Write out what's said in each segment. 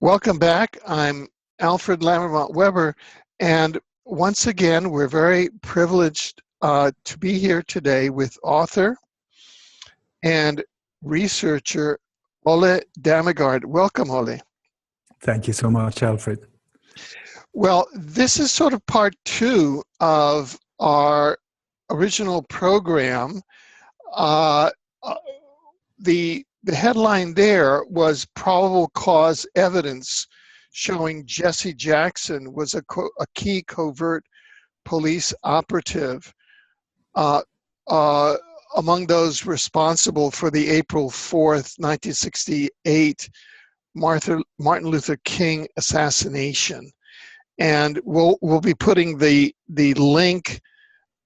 Welcome back. I'm Alfred Lambremont Weber, and once again, we're very privileged to be here today with author and researcher Ole Dammegard. Welcome, Ole. Thank you so much, Alfred. Well, this is sort of part two of our original program. The headline there was probable cause evidence showing Jesse Jackson was a key covert police operative among those responsible for the April 4th, 1968 Martin Luther King assassination. And we'll be putting the link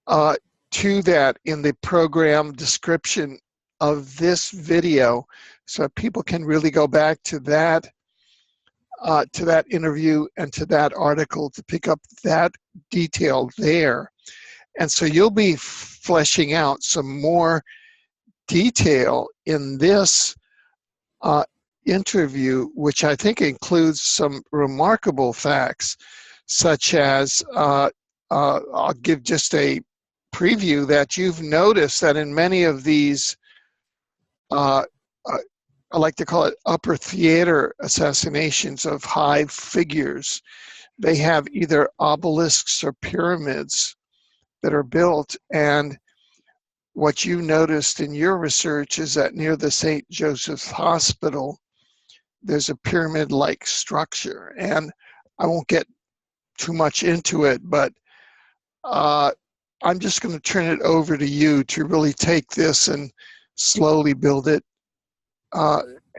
to that in the program description of this video, so people can really go back to that interview and to that article to pick up that detail there. And so you'll be fleshing out some more detail in this interview, which I think includes some remarkable facts, such as I'll give just a preview that you've noticed that in many of these I like to call it upper theater assassinations of high figures. They have either obelisks or pyramids that are built, and what you noticed in your research is that near the St. Joseph's Hospital, there's a pyramid-like structure. And I won't get too much into it, but I'm just going to turn it over to you to really take this and slowly build it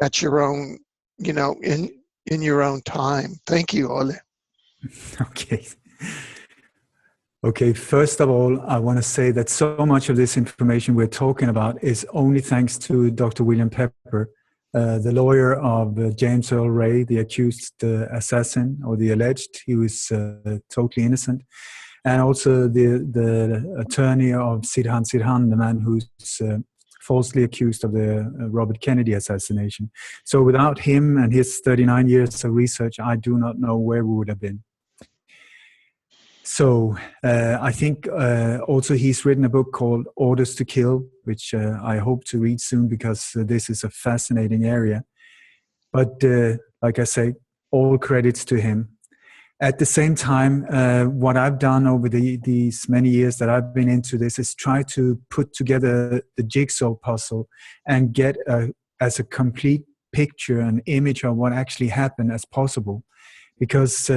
at your own, in your own time. Thank you, Ole. Okay, first of all, I want to say that so much of this information we're talking about is only thanks to Dr. William Pepper, the lawyer of James Earl Ray, the accused assassin, or the alleged. He was totally innocent. And also the attorney of Sirhan Sirhan, the man who's falsely accused of the Robert Kennedy assassination. So without him and his 39 years of research, I do not know where we would have been. So I think also he's written a book called Orders to Kill, which I hope to read soon because this is a fascinating area. But like I say, all credits to him. At the same time, what I've done over these many years that I've been into this is try to put together the jigsaw puzzle and get as a complete picture, an image of what actually happened as possible. Because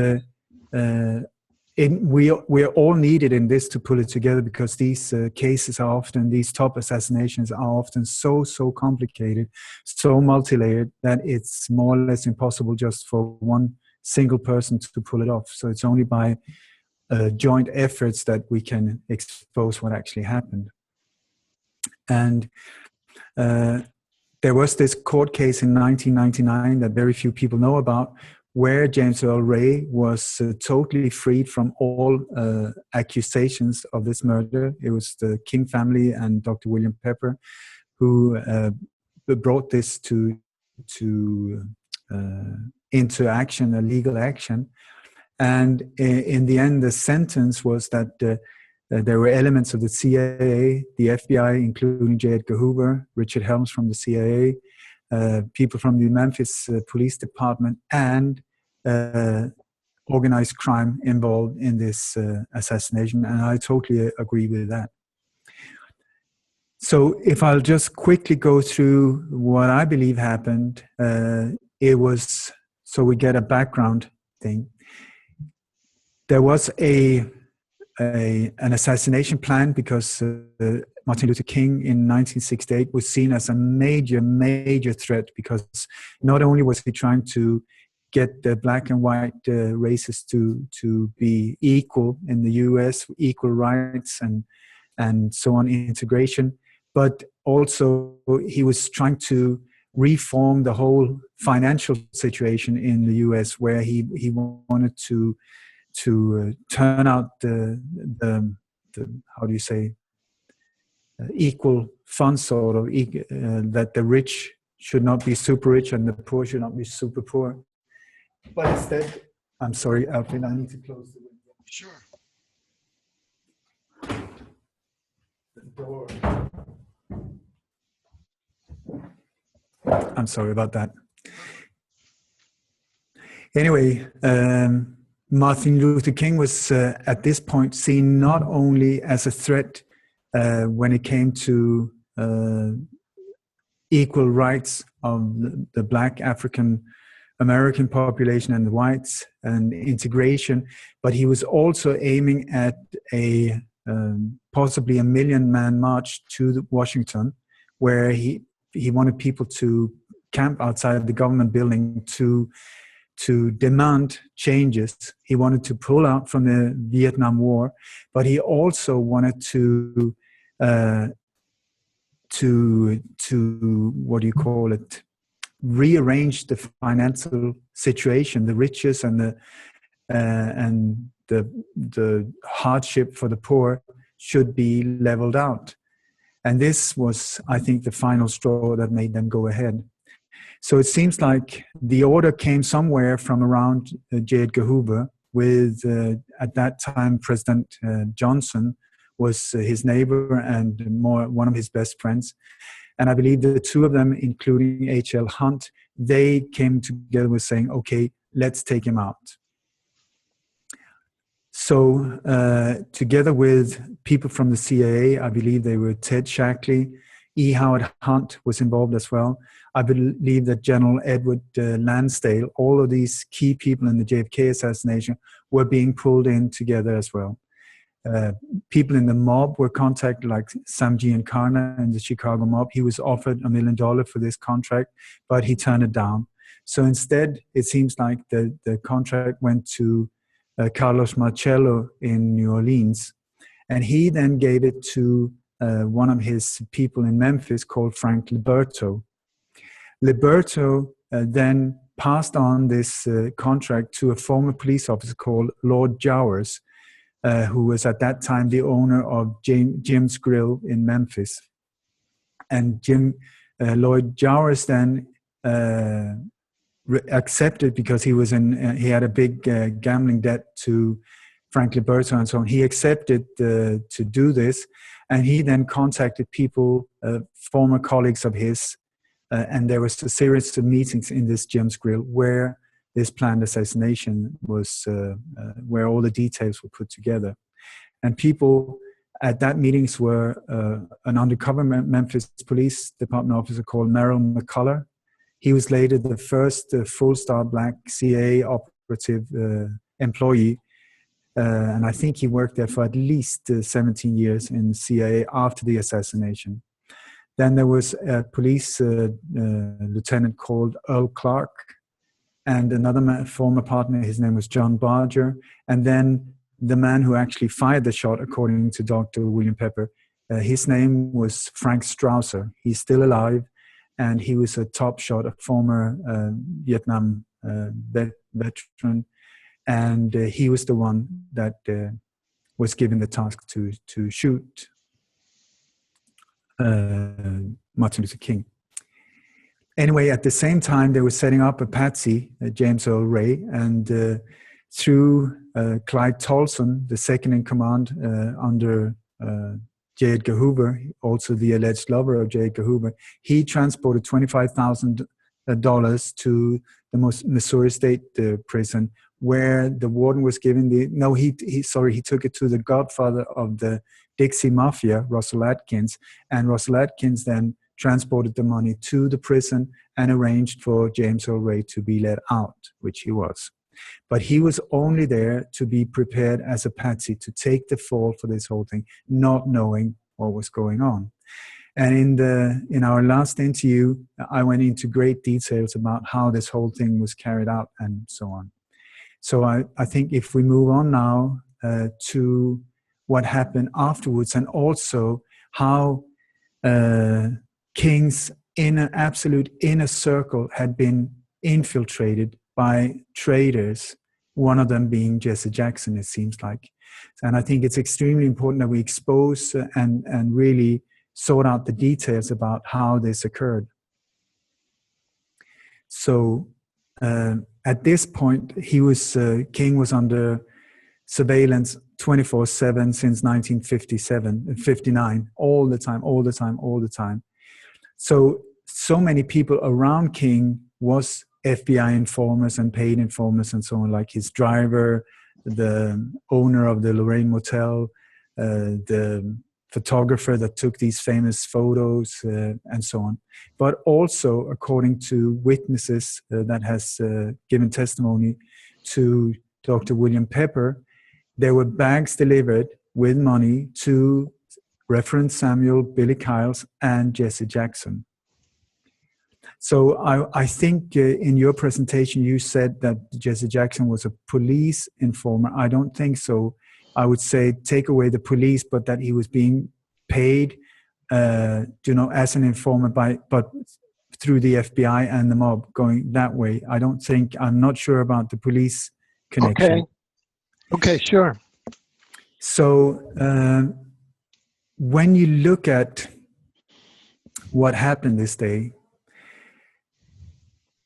we are all needed in this to pull it together, because these cases are often, these top assassinations are often so complicated, so multi-layered, that it's more or less impossible just for one single person to pull it off. So it's only by joint efforts that we can expose what actually happened. And there was this court case in 1999 that very few people know about, where James Earl Ray was totally freed from all accusations of this murder. It was the King family and Dr. William Pepper who brought this into action, a legal action. And in the end, the sentence was that there were elements of the CIA, the FBI, including J. Edgar Hoover, Richard Helms from the CIA, people from the Memphis Police Department, and organized crime involved in this assassination. And I totally agree with that. So if I'll just quickly go through what I believe happened, it was, so we get a background thing. There was an assassination plan because Martin Luther King in 1968 was seen as a major threat, because not only was he trying to get the black and white races to be equal in the US, equal rights and so on, integration, but also he was trying to reform the whole financial situation in the US, where he wanted to turn out the how do you say, equal funds, sort of, that the rich should not be super rich and the poor should not be super poor. But instead, I'm sorry, Alfred, I need to close the window. Sure. The door. I'm sorry about that. Anyway, Martin Luther King was at this point seen not only as a threat when it came to equal rights of the Black African American population and the whites and integration, but he was also aiming at a possibly a 1 million man march to Washington, where he wanted people to camp outside the government building to demand changes. He wanted to pull out from the Vietnam War, but he also wanted to what do you call it? Rearrange the financial situation, the riches and the hardship for the poor should be leveled out. And this was, I think, the final straw that made them go ahead. So it seems like the order came somewhere from around J. Edgar Hoover with, at that time, President Johnson was his neighbor and one of his best friends. And I believe the two of them, including H.L. Hunt, they came together with saying, okay, let's take him out. So together with people from the CIA, I believe they were Ted Shackley, E. Howard Hunt was involved as well. I believe that General Edward Lansdale, all of these key people in the JFK assassination were being pulled in together as well. People in the mob were contacted, like Sam Giancana in the Chicago mob. He was offered $1 million for this contract, but he turned it down. So instead, it seems like the contract went to Carlos Marcello in New Orleans, and he then gave it to one of his people in Memphis called Frank Liberto. Liberto then passed on this contract to a former police officer called Lord Jowers, who was at that time the owner of Jim's Grill in Memphis. And Lloyd Jowers then accepted, because he had a big gambling debt to Frank Liberto and so on. He accepted to do this, and he then contacted people, former colleagues of his, and there was a series of meetings in this Jim's Grill where this planned assassination was, where all the details were put together. And people at that meetings were an undercover Memphis Police Department officer called Merrill McCullough. He was later the first full-star Black CIA operative employee, and I think he worked there for at least 17 years in the CIA after the assassination. Then there was a police lieutenant called Earl Clark, and another former partner, his name was John Barger. And then the man who actually fired the shot, according to Dr. William Pepper, his name was Frank Strausser. He's still alive, and he was a top shot, a former Vietnam veteran. And he was the one that was given the task to shoot Martin Luther King. Anyway, at the same time, they were setting up a patsy, James Earl Ray, and through Clyde Tolson, the second in command under J. Edgar Hoover, also the alleged lover of J. Edgar Hoover, he transported $25,000 to the Missouri State Prison, where the warden was given he took it to the godfather of the Dixie Mafia, Russell Atkins, and Russell Atkins then transported the money to the prison and arranged for James Earl Ray to be let out, which he was. But he was only there to be prepared as a patsy, to take the fall for this whole thing, not knowing what was going on. And in our last interview, I went into great details about how this whole thing was carried out and so on. So I think if we move on now to what happened afterwards, and also how King's absolute inner circle had been infiltrated by traitors, one of them being Jesse Jackson, it seems like. And I think it's extremely important that we expose and really sort out the details about how this occurred. So at this point, King was under surveillance 24/7 since 1959, all the time. So many people around King was FBI informers and paid informers and so on, like his driver, the owner of the Lorraine Motel, the photographer that took these famous photos, and so on. But also, according to witnesses that has given testimony to Dr. William Pepper, there were bags delivered with money to Reverend Samuel Billy Kyles and Jesse Jackson. So I think in your presentation you said that Jesse Jackson was a police informer. I don't think so. I would say take away the police, but that he was being paid, as an informer but through the FBI and the mob, going that way. I'm not sure about the police connection. Okay, sure. So when you look at what happened this day,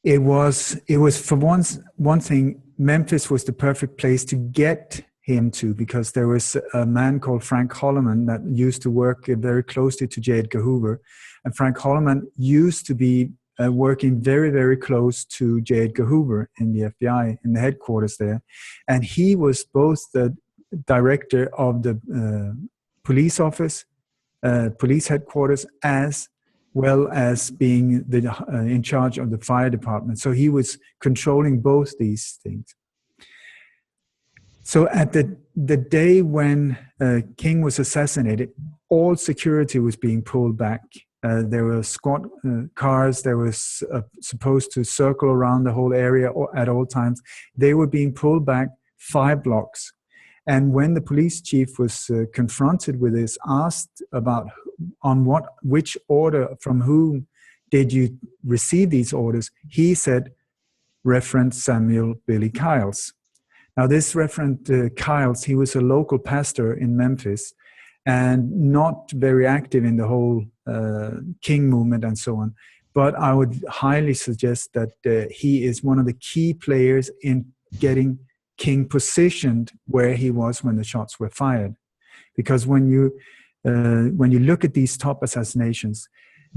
it was for one thing, Memphis was the perfect place to get him to, because there was a man called Frank Holloman that used to work very closely to J. Edgar Hoover. And Frank Holloman used to be working very, very close to J. Edgar Hoover in the FBI, in the headquarters there. And he was both the director of the police office, police headquarters, as well as being in charge of the fire department. So he was controlling both these things. So at the day when King was assassinated, all security was being pulled back. There were squad cars. There was supposed to circle around the whole area at all times. They were being pulled back 5 blocks. And when the police chief was confronted with this, asked about which order, from whom did you receive these orders, he said, Reverend Samuel Billy Kyles. Now, this Reverend Kyles, he was a local pastor in Memphis and not very active in the whole King movement and so on. But I would highly suggest that he is one of the key players in getting King positioned where he was when the shots were fired. Because when you look at these top assassinations,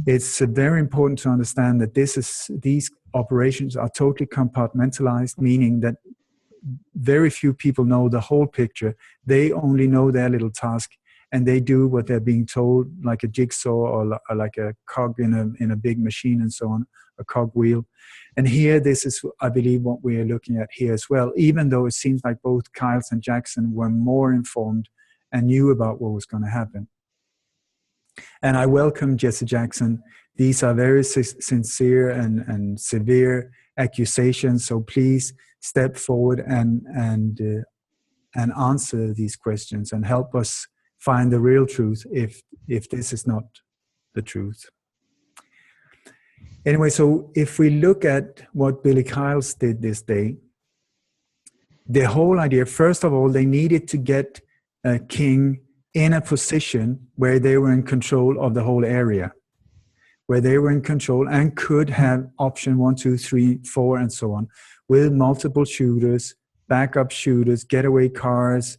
it's very important to understand that these operations are totally compartmentalized, meaning that very few people know the whole picture. They only know their little task, and they do what they're being told, like a jigsaw or like a cog in a big machine and so on, a cog wheel. And here, this is, I believe, what we are looking at here as well, even though it seems like both Kyles and Jackson were more informed and knew about what was going to happen. And I welcome Jesse Jackson. These are very sincere and severe accusations, so please step forward and answer these questions and help us find the real truth if this is not the truth. Anyway, so if we look at what Billy Kyles did this day, the whole idea, first of all, they needed to get King in a position where they were in control of the whole area, where they were in control and could have option 1, 2, 3, 4, and so on, with multiple shooters, backup shooters, getaway cars,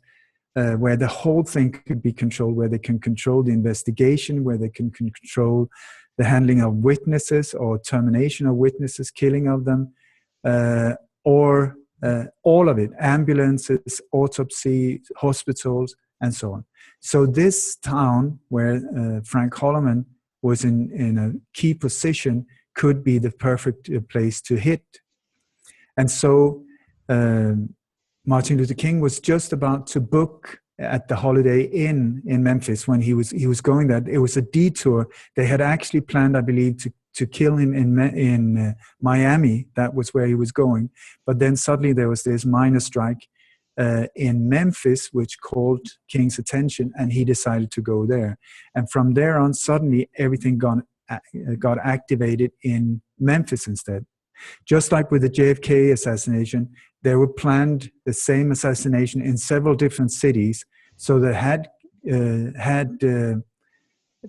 where the whole thing could be controlled, where they can control the investigation, where they can control the handling of witnesses or termination of witnesses, killing of them, or all of it, ambulances, autopsy, hospitals, and so on. So this town where Frank Holloman was in a key position could be the perfect place to hit. And so Martin Luther King was just about to book at the Holiday Inn in Memphis when he was going there. It was a detour. They had actually planned, I believe, to kill him in Miami. That was where he was going. But then suddenly there was this miners' strike in Memphis, which called King's attention, and he decided to go there. And from there on, suddenly everything got activated in Memphis instead. Just like with the JFK assassination, there were planned the same assassination in several different cities. So that had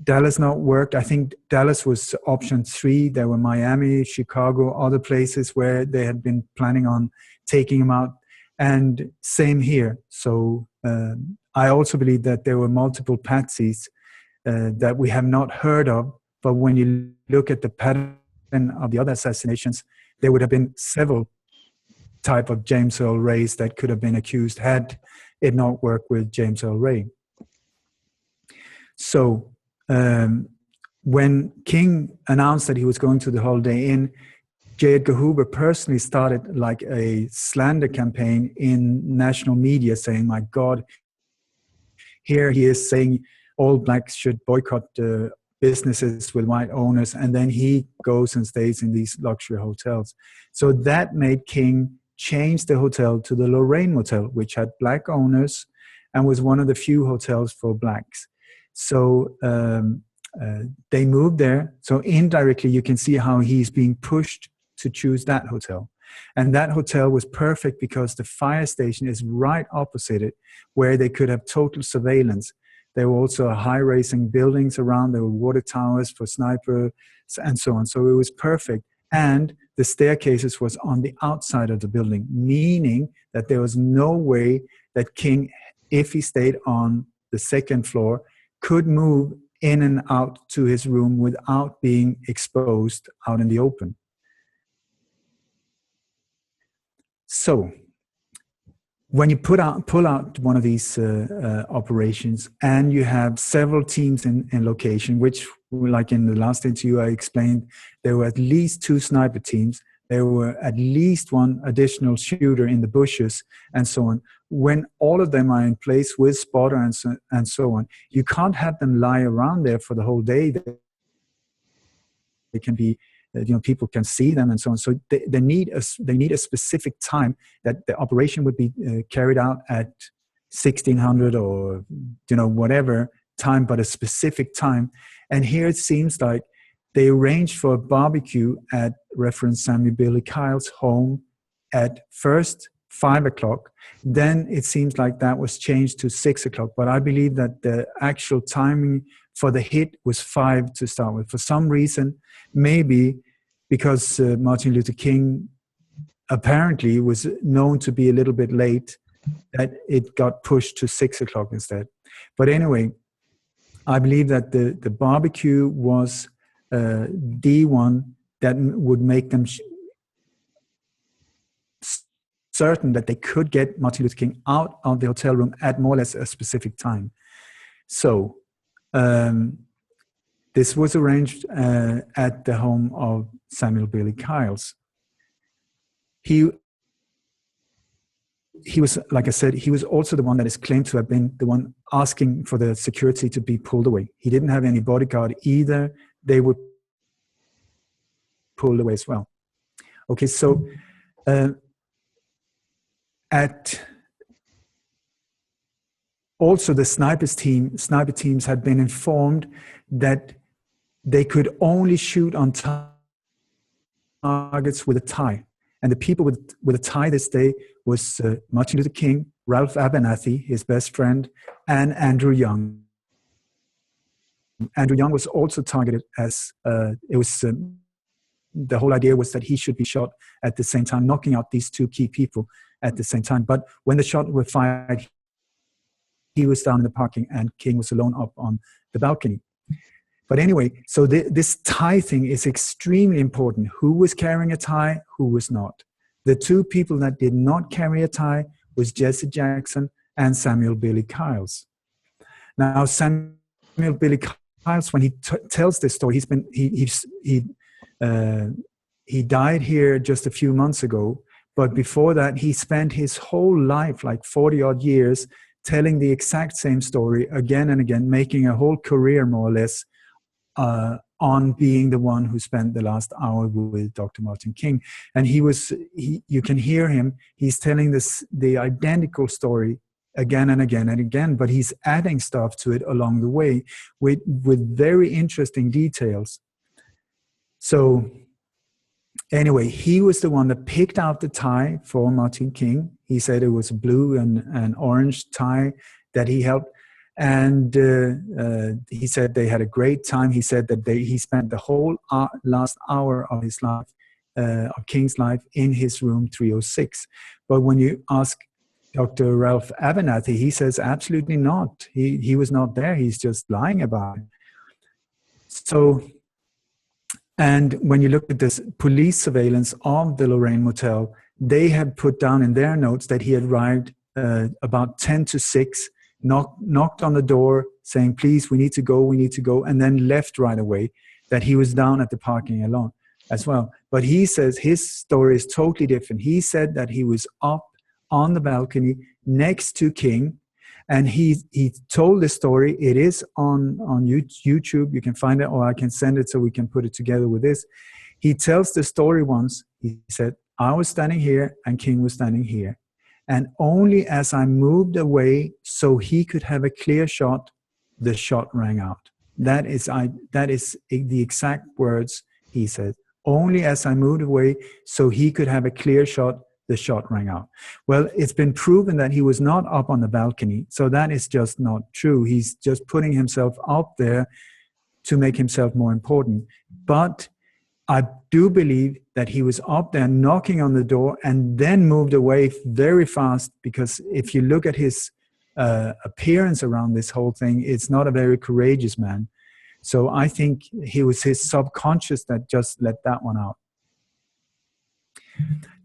Dallas not worked. I think Dallas was option 3. There were Miami, Chicago, other places where they had been planning on taking him out. And same here. So I also believe that there were multiple patsies that we have not heard of. But when you look at the pattern of the other assassinations, there would have been several type of James Earl Rays that could have been accused had it not worked with James Earl Ray. So when King announced that he was going to the Holiday Inn, J. Edgar Hoover personally started like a slander campaign in national media saying, my God, here he is saying all blacks should boycott businesses with white owners, and then he goes and stays in these luxury hotels. So that made King change the hotel to the Lorraine Motel, which had black owners and was one of the few hotels for blacks. So they moved there. So indirectly, you can see how he's being pushed to choose that hotel. And that hotel was perfect because the fire station is right opposite it, where they could have total surveillance. There were also high-rising buildings around. There were water towers for snipers and so on. So it was perfect. And the staircases was on the outside of the building, meaning that there was no way that King, if he stayed on the second floor, could move in and out to his room without being exposed out in the open. So when you pull out one of these operations and you have several teams in location, which, like in the last interview I explained, there were at least 2 sniper teams, there were at least 1 additional shooter in the bushes, and so on. When all of them are in place with spotter and so on, you can't have them lie around there for the whole day. They can be, people can see them and so on. So they need a specific time that the operation would be carried out at 1600 or whatever time, but a specific time. And here it seems like they arranged for a barbecue at Reverend Samuel Billy Kyle's home at first 5 o'clock. Then it seems like that was changed to 6 o'clock. But I believe that the actual timing for the hit was 5 to start with. For some reason, maybe because Martin Luther King apparently was known to be a little bit late, that it got pushed to 6 o'clock instead. But anyway, I believe that the barbecue was the one that would make them certain that they could get Martin Luther King out of the hotel room at more or less a specific time. So this was arranged at the home of Samuel Billy Kyles. He was, like I said, he was also the one that is claimed to have been the one asking for the security to be pulled away. He didn't have any bodyguard either. They were pulled away as well. Okay, so also the sniper teams had been informed that they could only shoot on targets with a tie. And the people with a tie this day was Martin Luther King, Ralph Abernathy, his best friend, and Andrew Young. Andrew Young was also targeted as, the whole idea was that he should be shot at the same time, knocking out these 2 key people at the same time. But when the shots were fired, he was down in the parking and King was alone up on the balcony. But anyway, so this tie thing is extremely important. Who was carrying a tie, who was not. The 2 people that did not carry a tie was Jesse Jackson and Samuel Billy Kyles. Now, Samuel Billy Kyles, when he tells this story, he died here just a few months ago. But before that, he spent his whole life, like 40-odd years, telling the exact same story again and again, making a whole career, more or less, on being the one who spent the last hour with Dr. Martin King. And you can hear him, he's telling the identical story again and again and again, but he's adding stuff to it along the way with very interesting details. So anyway, he was the one that picked out the tie for Martin King. He said it was a blue and orange tie that he helped. And he said they had a great time. He said that he spent the whole last hour of his life, of King's life, in his room 306. But when you ask Dr. Ralph Abernathy, he says absolutely not. He was not there. He's just lying about it. So, and when you look at this police surveillance of the Lorraine Motel, they had put down in their notes that he had arrived about 10 to 6, knocked on the door saying, please, we need to go, and then left right away, that he was down at the parking lot as well. But he says his story is totally different. He said that he was up on the balcony next to King, and he told the story. It is on YouTube. You can find it, or I can send it so we can put it together with this. He tells the story once. He said, I was standing here and King was standing here. And only as I moved away so he could have a clear shot, the shot rang out. That is the exact words he said. Only as I moved away so he could have a clear shot, the shot rang out. Well, it's been proven that he was not up on the balcony, so that is just not true. He's just putting himself up there to make himself more important. But I do believe that he was up there knocking on the door and then moved away very fast, because if you look at his appearance around this whole thing, it's not a very courageous man. So I think it was his subconscious that just let that one out.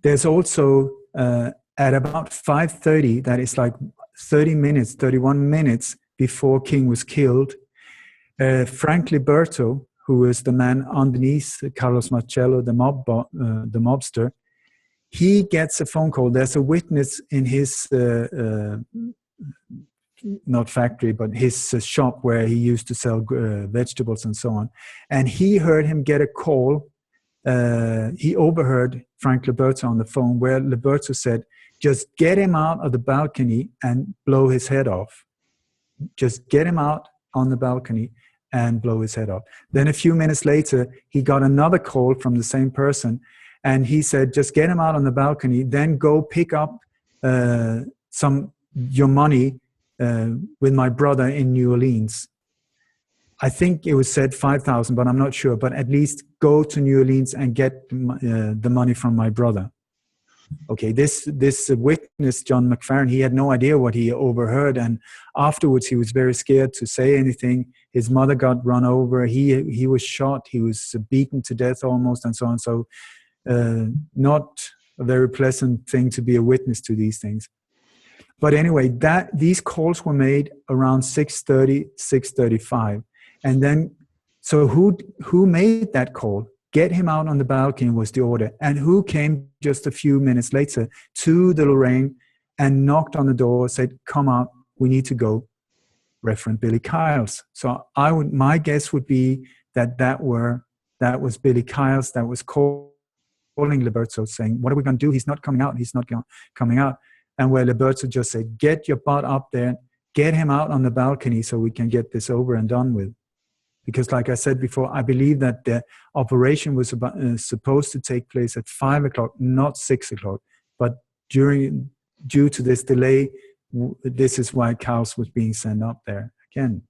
There's also, at about 5:30, that is like 31 minutes before King was killed, Frank Liberto, who is the man underneath Carlos Marcello, the mobster, he gets a phone call. There's a witness in his, not factory, but his shop where he used to sell vegetables and so on. And he heard him get a call. He overheard Frank Liberto on the phone, where Liberto said, just get him out of the balcony and blow his head off. Just get him out on the balcony and blow his head off. Then a few minutes later, he got another call from the same person, and he said, just get him out on the balcony, then go pick up your money with my brother in New Orleans. I think it was said 5,000, but I'm not sure. But at least go to New Orleans and get the money from my brother. Okay, this witness, John McFerrin, he had no idea what he overheard, and afterwards he was very scared to say anything. His mother got run over. He was shot. He was beaten to death almost, and so on. So, not a very pleasant thing to be a witness to these things. But anyway, these calls were made around 6:30, 6:35. And then, so who made that call? Get him out on the balcony was the order. And who came just a few minutes later to the Lorraine and knocked on the door, said, come out, we need to go? Reverend Billy Kyles. So my guess would be that was Billy Kyles that was calling Liberto, saying, what are we going to do? He's not coming out. He's not coming out. And where Liberto just said, get your butt up there, get him out on the balcony so we can get this over and done with. Because like I said before, I believe that the operation was supposed to take place at 5 o'clock, not 6 o'clock. But due to this delay, this is why Kyles was being sent up there again.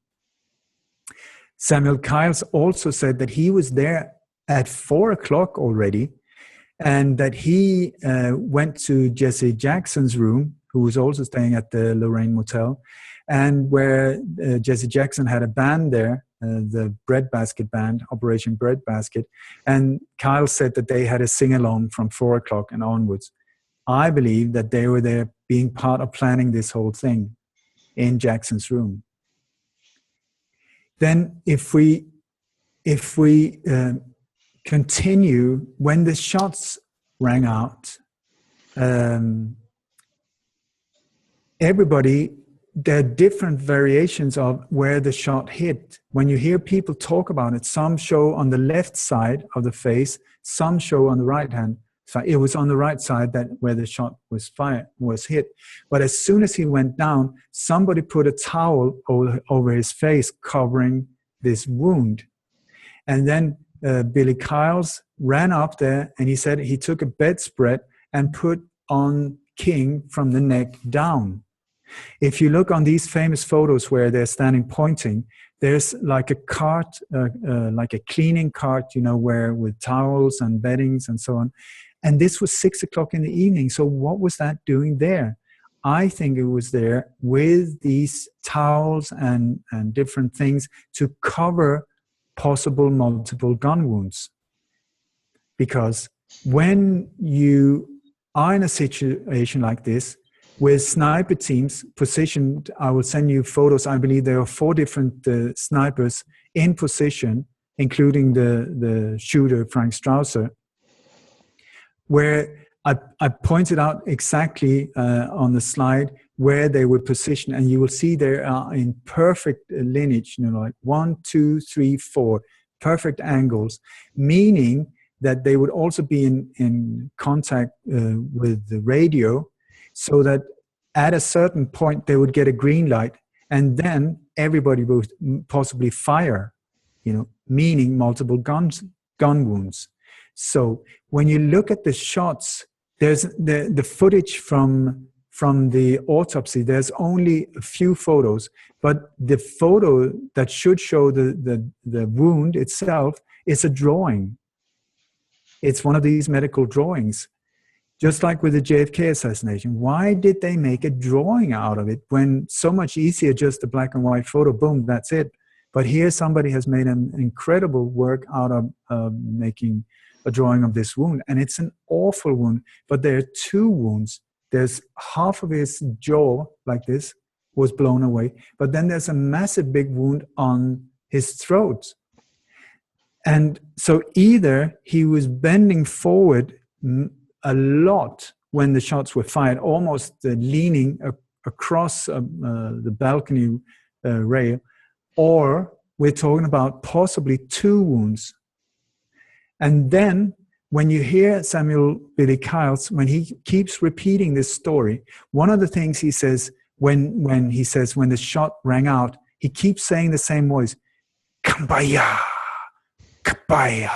Samuel Kyles also said that he was there at 4 o'clock already, and that he went to Jesse Jackson's room, who was also staying at the Lorraine Motel, and where Jesse Jackson had a band there, the Breadbasket Band, Operation Breadbasket, and Kyle said that they had a sing-along from 4 o'clock and onwards. I believe that they were there being part of planning this whole thing in Jackson's room. Then if we continue, when the shots rang out, there are different variations of where the shot hit. When you hear people talk about it, some show on the left side of the face, some show on the right hand side. It was on the right side where the shot was hit. But as soon as he went down, somebody put a towel over his face covering this wound. And then Billy Kyles ran up there, and he said he took a bedspread and put on King from the neck down. If you look on these famous photos where they're standing pointing, there's like a cart, like a cleaning cart, you know, where with towels and beddings and so on. And this was 6 o'clock in the evening. So what was that doing there? I think it was there with these towels and different things to cover possible multiple gun wounds. Because when you are in a situation like this, with sniper teams positioned, I will send you photos. I believe there are 4 different snipers in position, including the shooter, Frank Strausser, where I pointed out exactly on the slide where they were positioned, and you will see they are in perfect lineage, you know, like 1, 2, 3, 4, perfect angles, meaning that they would also be in contact with the radio, so that at a certain point they would get a green light, and then everybody would possibly fire, you know, meaning multiple gun wounds. So when you look at the shots, there's the footage from the autopsy. There's only a few photos, but the photo that should show the wound itself is a drawing. It's one of these medical drawings. Just like with the JFK assassination, why did they make a drawing out of it when so much easier just a black and white photo, boom, that's it. But here somebody has made an incredible work out of making a drawing of this wound. And it's an awful wound, but there are 2 wounds. There's half of his jaw, like this, was blown away. But then there's a massive big wound on his throat. And so either he was bending forward a lot when the shots were fired, almost leaning across the balcony rail, or we're talking about possibly 2 wounds. And then when you hear Samuel Billy Kyles, when he keeps repeating this story, one of the things he says when the shot rang out, he keeps saying the same voice, Kambaya, Kabaya.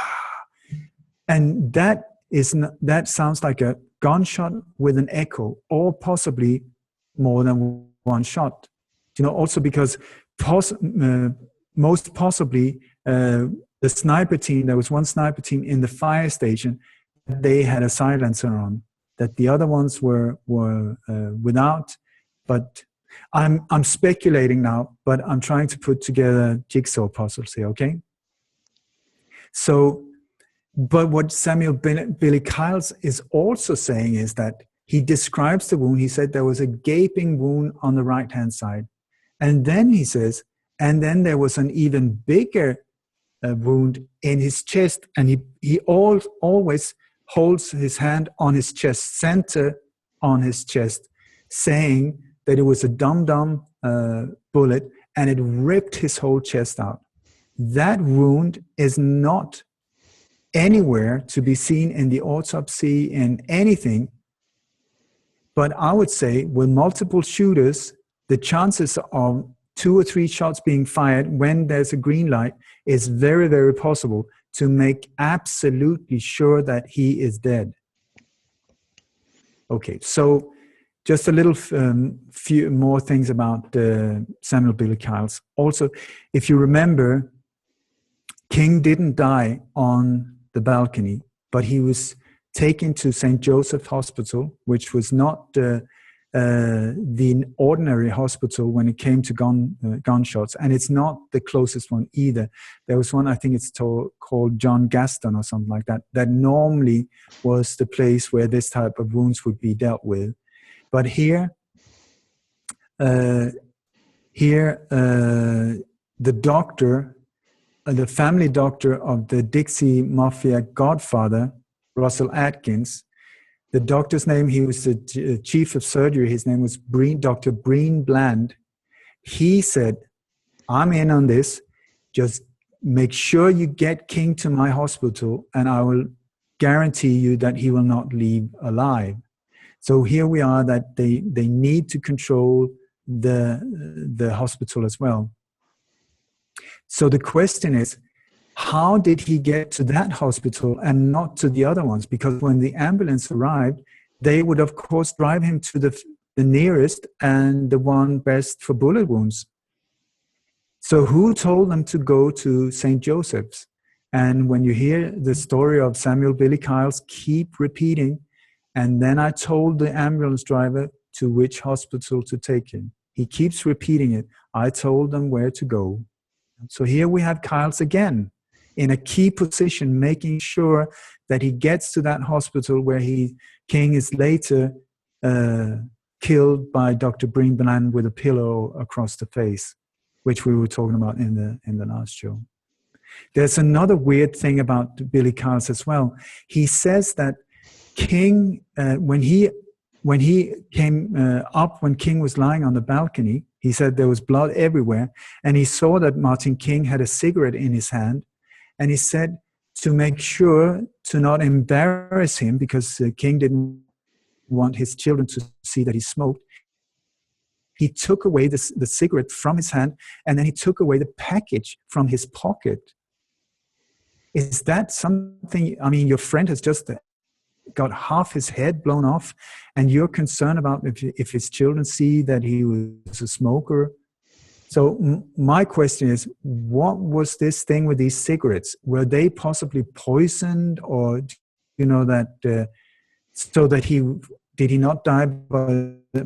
And that sounds like a gunshot with an echo, or possibly more than one shot. You know, also because most possibly the sniper team, there was one sniper team in the fire station, they had a silencer on, that the other ones were without. But I'm speculating now, but I'm trying to put together jigsaw puzzles here, okay? So, but what Samuel Billy Kyles is also saying is that he describes the wound. He said there was a gaping wound on the right-hand side. And then he says, and then there was an even bigger wound in his chest. And he always holds his hand on his chest, center on his chest, saying that it was a dum-dum bullet and it ripped his whole chest out. That wound is not anywhere to be seen in the autopsy, in anything. But I would say with multiple shooters, the chances of 2 or 3 shots being fired when there's a green light is very, very possible to make absolutely sure that he is dead. Okay, so just a little few more things about Samuel Billy Kyles. Also, if you remember, King didn't die on the balcony, but he was taken to St. Joseph Hospital, which was not the ordinary hospital when it came to gunshots, and it's not the closest one either. There was one, I think it's called John Gaston or something like that, that normally was the place where this type of wounds would be dealt with. But here, the doctor, the family doctor of the Dixie Mafia godfather, Russell Atkins, the doctor's name, he was the chief of surgery, his name was Dr. Breen Bland. He said, I'm in on this, just make sure you get King to my hospital and I will guarantee you that he will not leave alive. So here we are, that they need to control the hospital as well. So the question is, how did he get to that hospital and not to the other ones? Because when the ambulance arrived, they would, of course, drive him to the nearest and the one best for bullet wounds. So who told them to go to St. Joseph's? And when you hear the story of Samuel Billy Kyles keep repeating, and then I told the ambulance driver to which hospital to take him. He keeps repeating it. I told them where to go. So here we have Kyles again in a key position, making sure that he gets to that hospital where King is later killed by Dr. Breen-Bland with a pillow across the face, which we were talking about in the last show. There's another weird thing about Billy Kyles as well. He says that King, when he came up, when King was lying on the balcony, he said there was blood everywhere, and he saw that Martin King had a cigarette in his hand, and he said to make sure to not embarrass him, because King didn't want his children to see that he smoked, he took away the cigarette from his hand, and then he took away the package from his pocket. Is that something, I mean, your friend has just got half his head blown off, and you're concerned about if his children see that he was a smoker? So my question is, what was this thing with these cigarettes? Were they possibly poisoned, or you know that so that did he not die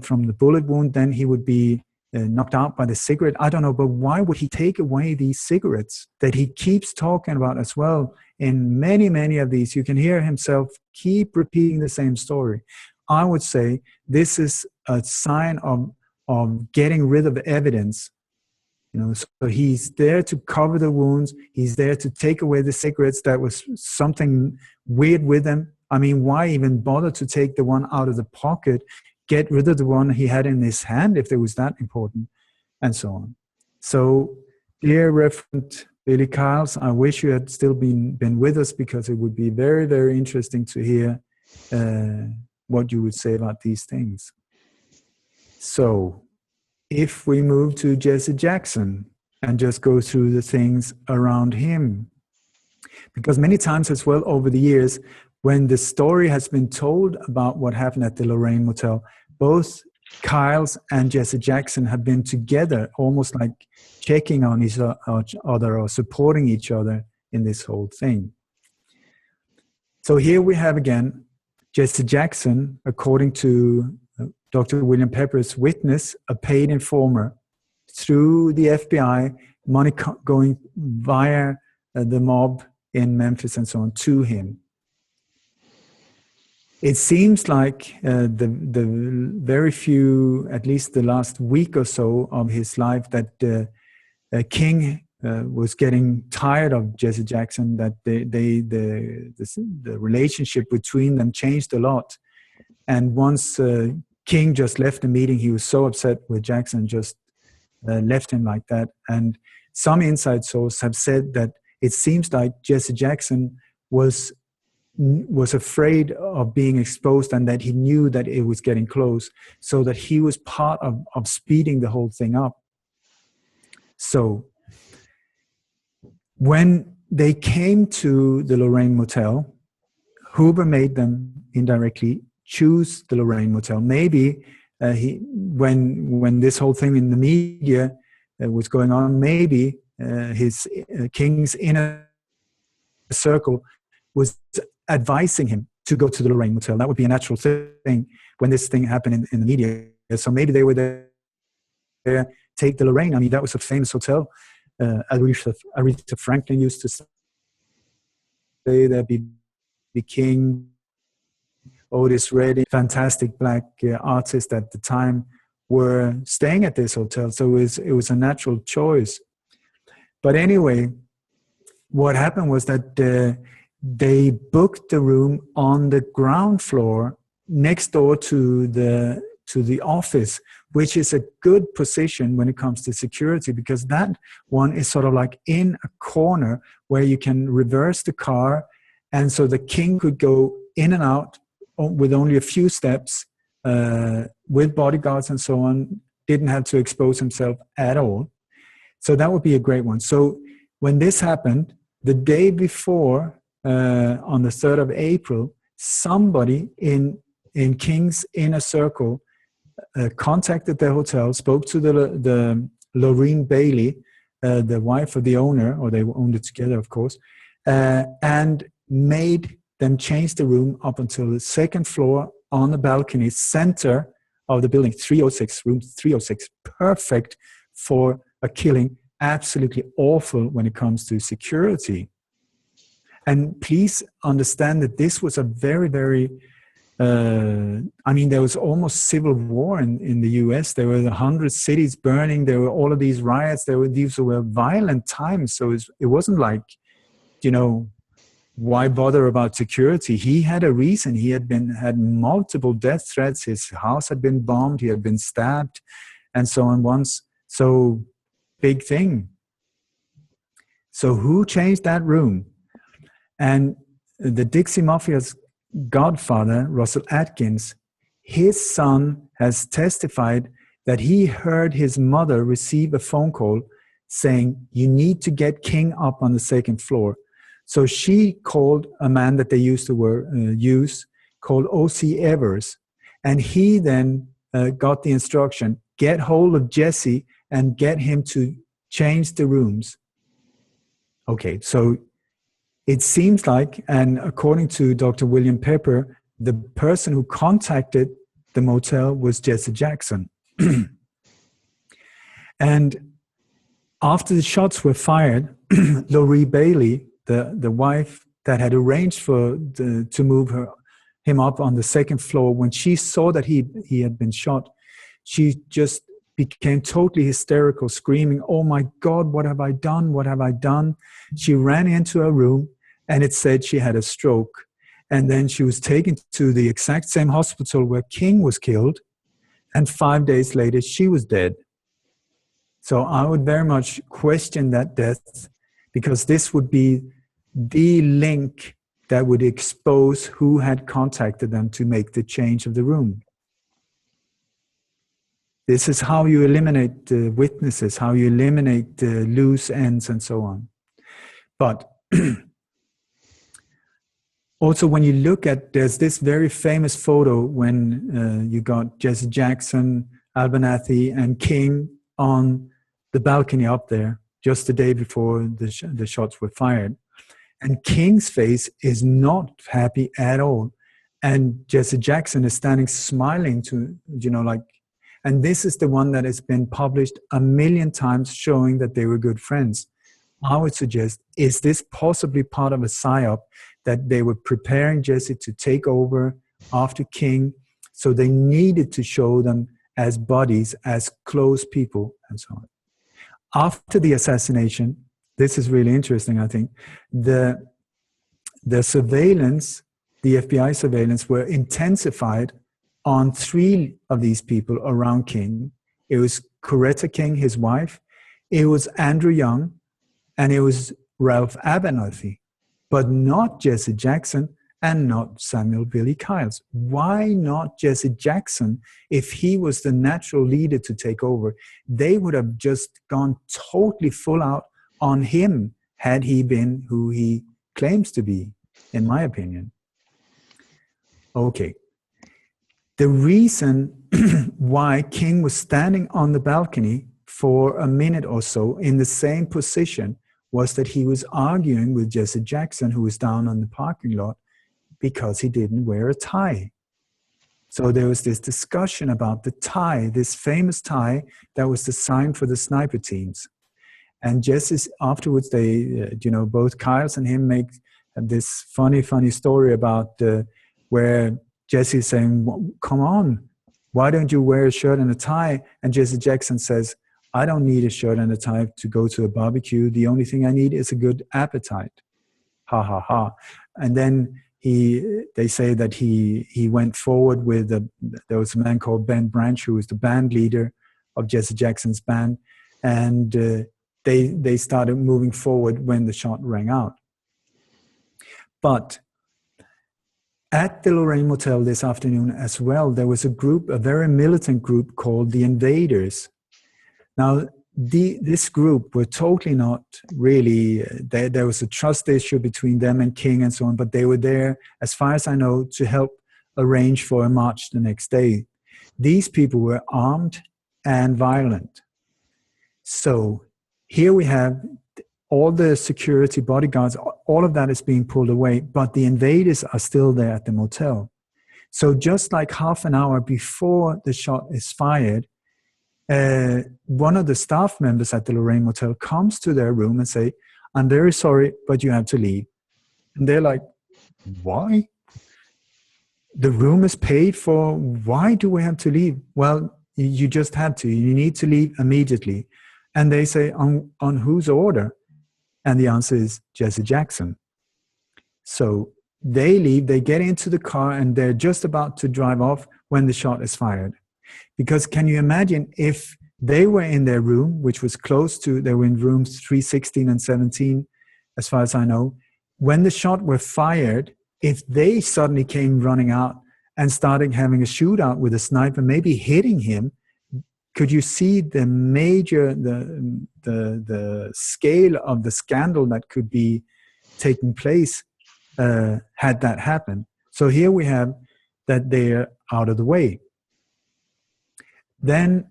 from the bullet wound? Then he would be knocked out by the cigarette. I don't know, but why would he take away these cigarettes that he keeps talking about as well? In many of these, you can hear himself keep repeating the same story. I would say this is a sign of getting rid of evidence. You know, so he's there to cover the wounds. He's there to take away the cigarettes. That was something weird with them. I mean, why even bother to take the one out of the pocket, get rid of the one he had in his hand if it was that important, and so on. So, dear Reverend Billy Kyles, I wish you had still been with us, because it would be very, very interesting to hear what you would say about these things. So, if we move to Jesse Jackson and just go through the things around him, because many times as well over the years, when the story has been told about what happened at the Lorraine Motel, both Kyles and Jesse Jackson have been together, almost like checking on each other or supporting each other in this whole thing. So here we have again Jesse Jackson, according to Dr. William Pepper's witness, a paid informer through the FBI, money going via the mob in Memphis and so on to him. It seems like the very few, at least the last week or so of his life, that King was getting tired of Jesse Jackson, that the relationship between them changed a lot. And once King just left the meeting, he was so upset with Jackson, just left him like that. And some inside sources have said that it seems like Jesse Jackson was afraid of being exposed, and that he knew that it was getting close, so that he was part of speeding the whole thing up. So when they came to the Lorraine Motel, Huber made them indirectly choose the Lorraine Motel. Maybe when this whole thing in the media was going on, maybe his King's inner circle was advising him to go to the Lorraine Motel. That would be a natural thing when this thing happened in the media. So maybe they were there, take the Lorraine. I mean, that was a famous hotel. Aretha Franklin used to stay there, B.B. King, Otis Redding, fantastic black artists at the time were staying at this hotel. So it was a natural choice. But anyway, what happened was that they booked the room on the ground floor next door to the office, which is a good position when it comes to security, because that one is sort of like in a corner where you can reverse the car, and so the King could go in and out with only a few steps, with bodyguards and so on, didn't have to expose himself at all. So that would be a great one. So when this happened, the day before, on the 3rd of April, somebody in King's inner circle contacted the hotel, spoke to the Lorraine Bailey, the wife of the owner, or they owned it together, of course, and made them change the room up until the second floor on the balcony, center of the building, 306, room 306, perfect for a killing, absolutely awful when it comes to security. And please understand that this was a very, very, I mean, there was almost civil war in the US. There were 100 cities burning. There were all of these riots. These were violent times. So it wasn't like, you know, why bother about security? He had a reason. He had multiple death threats. His house had been bombed. He had been stabbed and so on once. So big thing. So who changed that room? And the Dixie Mafia's godfather, Russell Atkins, his son has testified that he heard his mother receive a phone call saying, you need to get King up on the second floor. So she called a man that they used to use called O.C. Evers. And he then got the instruction, get hold of Jesse and get him to change the rooms. Okay, so it seems like, and according to Dr. William Pepper, the person who contacted the motel was Jesse Jackson. And after the shots were fired, Lorraine Bailey, the wife that had arranged to move him up on the second floor, when she saw that he had been shot, she just became totally hysterical, screaming, oh my God, what have I done? What have I done? She ran into her room and it said she had a stroke. And then she was taken to the exact same hospital where King was killed. And 5 days later, she was dead. So I would very much question that death, because this would be the link that would expose who had contacted them to make the change of the room. This is how you eliminate the witnesses, how you eliminate the loose ends and so on. But also when you look at, there's this very famous photo when you got Jesse Jackson, Abernathy and King on the balcony up there just the day before the shots were fired. And King's face is not happy at all. And Jesse Jackson is standing smiling to, you know, like, and this is the one that has been published 1,000,000 times showing that they were good friends. I would suggest, is this possibly part of a psyop that they were preparing Jesse to take over after King? So they needed to show them as buddies, as close people, and so on. After the assassination, this is really interesting, I think, the surveillance, the FBI surveillance were intensified on 3 of these people around King. It was Coretta King, his wife, it was Andrew Young, and it was Ralph Abernathy, but not Jesse Jackson and not Samuel Billy Kyles. Why not Jesse Jackson if he was the natural leader to take over? They would have just gone totally full out on him had he been who he claims to be, in my opinion. Okay. The reason why King was standing on the balcony for a minute or so in the same position was that he was arguing with Jesse Jackson, who was down on the parking lot, because he didn't wear a tie. So there was this discussion about the tie, this famous tie that was the sign for the sniper teams. And Jesse, afterwards, they, you know, both Kyles and him make this funny story about where Jesse is saying, come on, why don't you wear a shirt and a tie? And Jesse Jackson says, I don't need a shirt and a tie to go to a barbecue. The only thing I need is a good appetite. Ha, ha, ha. And then they say that he went forward with, there was a man called Ben Branch, who was the band leader of Jesse Jackson's band. And they started moving forward when the shot rang out. But at the Lorraine Motel this afternoon as well, there was a group, a very militant group called the Invaders. Now, this group were totally not really, there was a trust issue between them and King and so on, but they were there, as far as I know, to help arrange for a march the next day. These people were armed and violent. So here we have all the security bodyguards, all of that is being pulled away, but the invaders are still there at the motel. So just like half an hour before the shot is fired, one of the staff members at the Lorraine Motel comes to their room and say, "I'm very sorry, but you have to leave." And they're like, "Why? The room is paid for. Why do we have to leave?" "Well, you just have to. You need to leave immediately." And they say, on whose order? And the answer is Jesse Jackson. So they leave, they get into the car, and they're just about to drive off when the shot is fired. Because can you imagine if they were in their room, which was close to, they were in rooms 316 and 17, as far as I know, when the shot were fired, if they suddenly came running out and started having a shootout with a sniper, maybe hitting him, could you see the major, the scale of the scandal that could be taking place had that happened? So here we have that they're out of the way. Then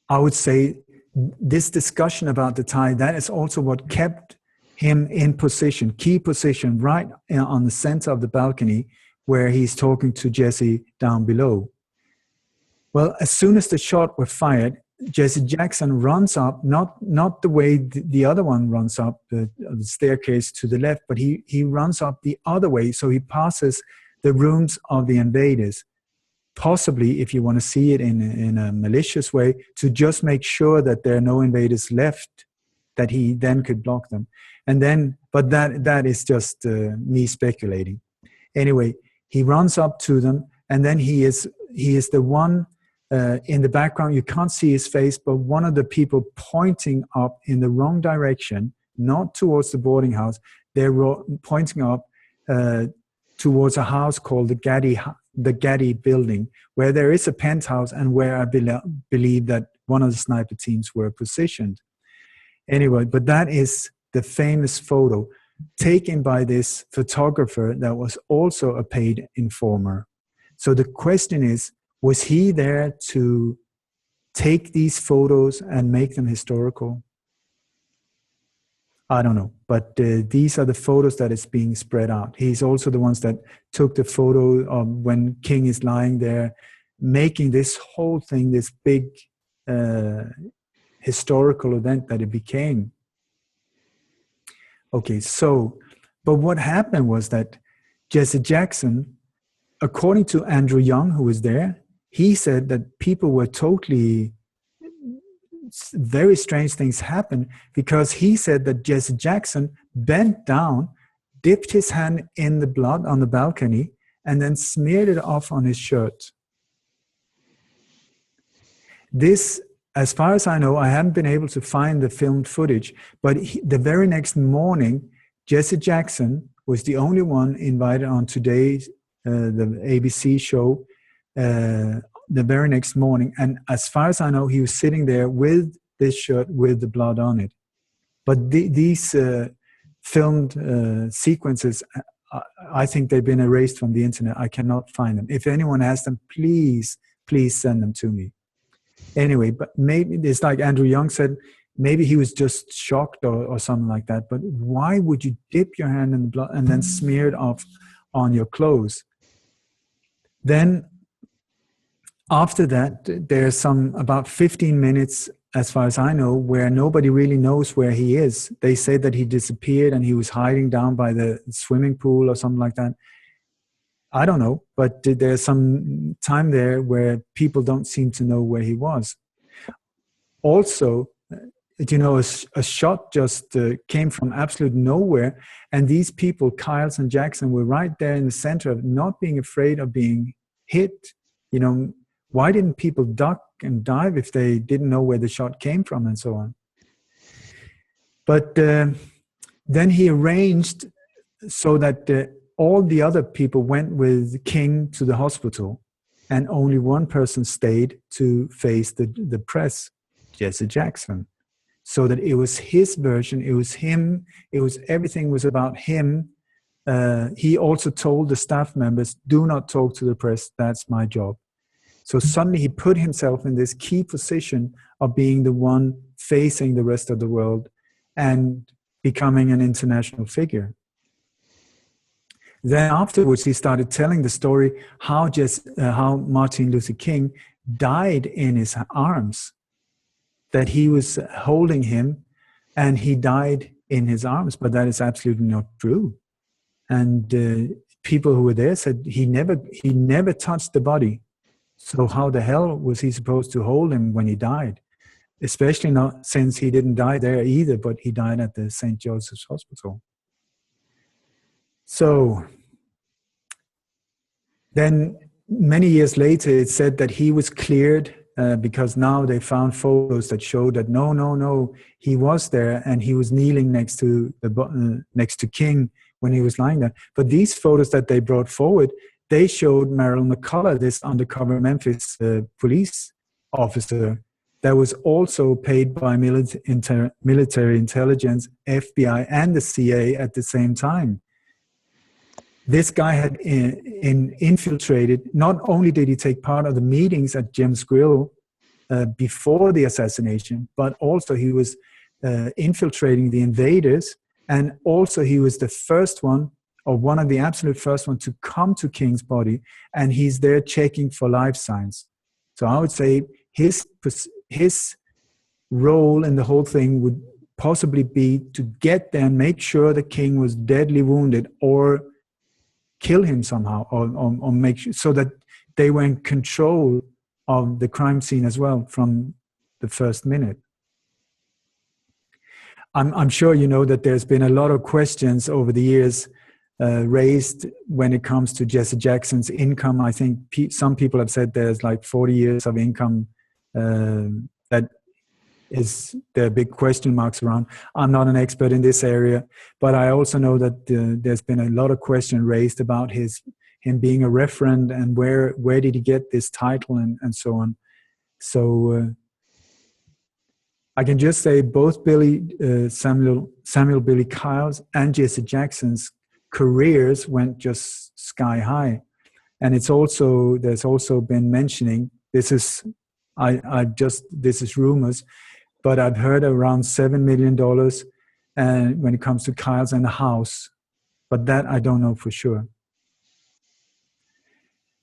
I would say this discussion about the tie, that is also what kept him in position, key position, right on the center of the balcony where he's talking to Jesse down below. Well, as soon as the shot were fired, Jesse Jackson runs up, not the way the other one runs up the staircase to the left, but he runs up the other way. So he passes the rooms of the invaders, possibly, if you want to see it in a malicious way, to just make sure that there are no invaders left, that he then could block them. And then, but that is just me speculating. Anyway, he runs up to them, and then he is the one in the background. You can't see his face, but one of the people pointing up in the wrong direction, not towards the boarding house. They're pointing up towards a house called the Gaddy building, where there is a penthouse and where I believe that one of the sniper teams were positioned. Anyway, but that is the famous photo taken by this photographer that was also a paid informer. So the question is, was he there to take these photos and make them historical? I don't know, but these are the photos that is being spread out. He's also the ones that took the photo of when King is lying there, making this whole thing, this big historical event that it became. Okay, so, but what happened was that Jesse Jackson, according to Andrew Young, who was there, he said that people were totally, very strange things happened, because he said that Jesse Jackson bent down, dipped his hand in the blood on the balcony, and then smeared it off on his shirt. This, as far as I know, I haven't been able to find the filmed footage, but the very next morning, Jesse Jackson was the only one invited on today's, the ABC show, the very next morning. And as far as I know, he was sitting there with this shirt with the blood on it. But these filmed sequences, I think they've been erased from the internet. I cannot find them. If anyone has them, please send them to me. Anyway, but maybe it's like Andrew Young said, maybe he was just shocked or something like that. But why would you dip your hand in the blood and then smear it off on your clothes? Then after that, there's about 15 minutes, as far as I know, where nobody really knows where he is. They say that he disappeared and he was hiding down by the swimming pool or something like that. I don't know, but there's some time there where people don't seem to know where he was. Also, you know, a shot just came from absolute nowhere, and these people, Kyles and Jackson, were right there in the center of not being afraid of being hit. You know, why didn't people duck and dive if they didn't know where the shot came from and so on? But then he arranged so that all the other people went with King to the hospital, and only one person stayed to face the press, Jesse Jackson. So that it was his version, it was him, everything was about him he also told the staff members, do not talk to the press, that's my job. So suddenly he put himself in this key position of being the one facing the rest of the world and becoming an international figure. Then afterwards, he started telling the story how Martin Luther King died in his arms, that he was holding him and he died in his arms, but that is absolutely not true. And people who were there said he never touched the body. So how the hell was he supposed to hold him when he died? Especially not since he didn't die there either, but he died at the St. Joseph's Hospital. So then many years later, it said that he was cleared because now they found photos that showed that no, he was there and he was kneeling next to King when he was lying there. But these photos that they brought forward, they showed Merrill McCullough, this undercover Memphis police officer that was also paid by military intelligence, FBI, and the CIA at the same time. This guy had infiltrated, not only did he take part of the meetings at Jim's Grill before the assassination, but also he was infiltrating the invaders, and also he was the first one, or one of the absolute first ones, to come to King's body, and he's there checking for life signs. So I would say his role in the whole thing would possibly be to get there and make sure the King was deadly wounded, or kill him somehow, or make sure so that they were in control of the crime scene as well from the first minute. I'm sure you know that there's been a lot of questions over the years raised when it comes to Jesse Jackson's income. I think some people have said there's like 40 years of income that there are big question marks around. I'm not an expert in this area, but I also know that there's been a lot of questions raised about him being a reverend and where did he get this title and so on. So I can just say both Samuel Billy Kyle's and Jesse Jackson's careers went just sky high. And there's also been mentioning, this is rumors, but I've heard around $7 million and when it comes to Kyle's and a house, but that I don't know for sure.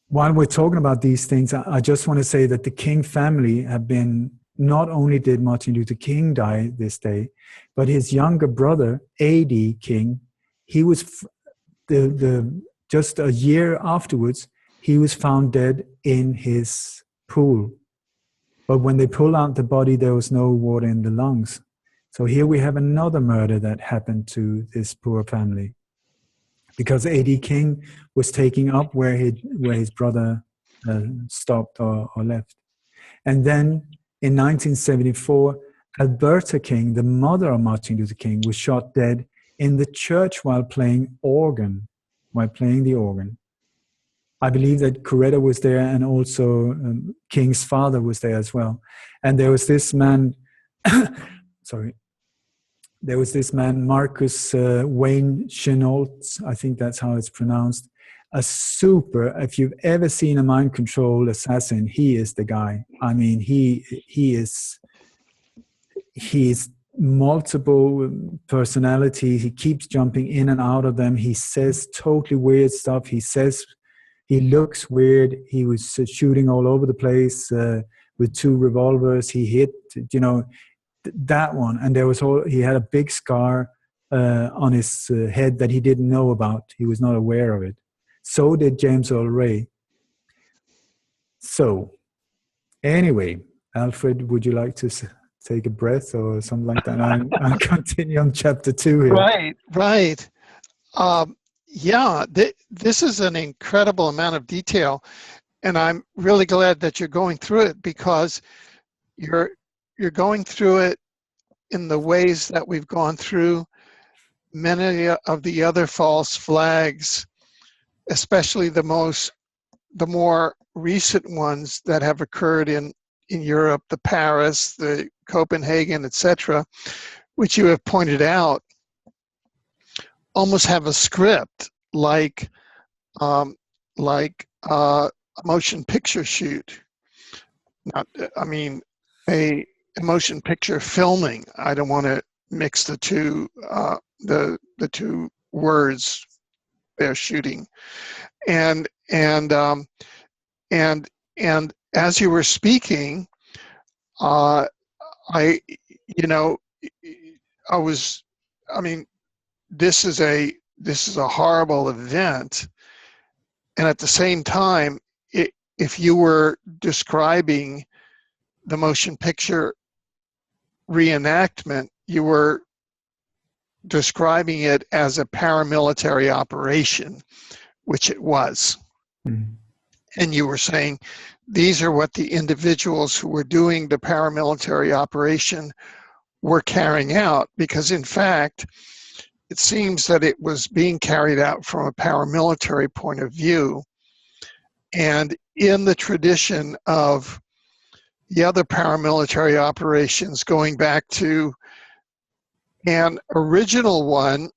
While we're talking about these things, I just want to say that the King family have been, not only did Martin Luther King die this day, but his younger brother, A.D. King, he was just a year afterwards, he was found dead in his pool. But when they pulled out the body, there was no water in the lungs. So here we have another murder that happened to this poor family, because A.D. King was taking up where his brother stopped or left. And then in 1974, Alberta King, the mother of Martin Luther King, was shot dead in the church while playing the organ. I believe that Coretta was there, and also King's father was there as well. And there was this man, Marcus Wayne Chenault, I think that's how it's pronounced. If you've ever seen a mind control assassin, he is the guy. I mean, he's multiple personalities. He keeps jumping in and out of them. He says totally weird stuff. He looks weird. He was shooting all over the place with 2 revolvers. He hit, that one. And he had a big scar on his head that he didn't know about. He was not aware of it. So did James Earl Ray. So, anyway, Alfred, would you like to take a breath or something like that? I'll continue on chapter 2 here. Right. This is an incredible amount of detail, and I'm really glad that you're going through it, because you're going through it in the ways that we've gone through many of the other false flags, especially the more recent ones that have occurred in Europe, the Paris, the Copenhagen, etc., which you have pointed out almost have a script. like um, a motion picture shoot. Not, I mean, a motion picture filming. I don't want to mix the two the two words. They're shooting, and and as you were speaking, I you know I was I mean this is a horrible event, and at the same time, if you were describing the motion picture reenactment, you were describing it as a paramilitary operation, which it was. Mm. And you were saying these are what the individuals who were doing the paramilitary operation were carrying out, because in fact, it seems that it was being carried out from a paramilitary point of view. And in the tradition of the other paramilitary operations, going back to an original one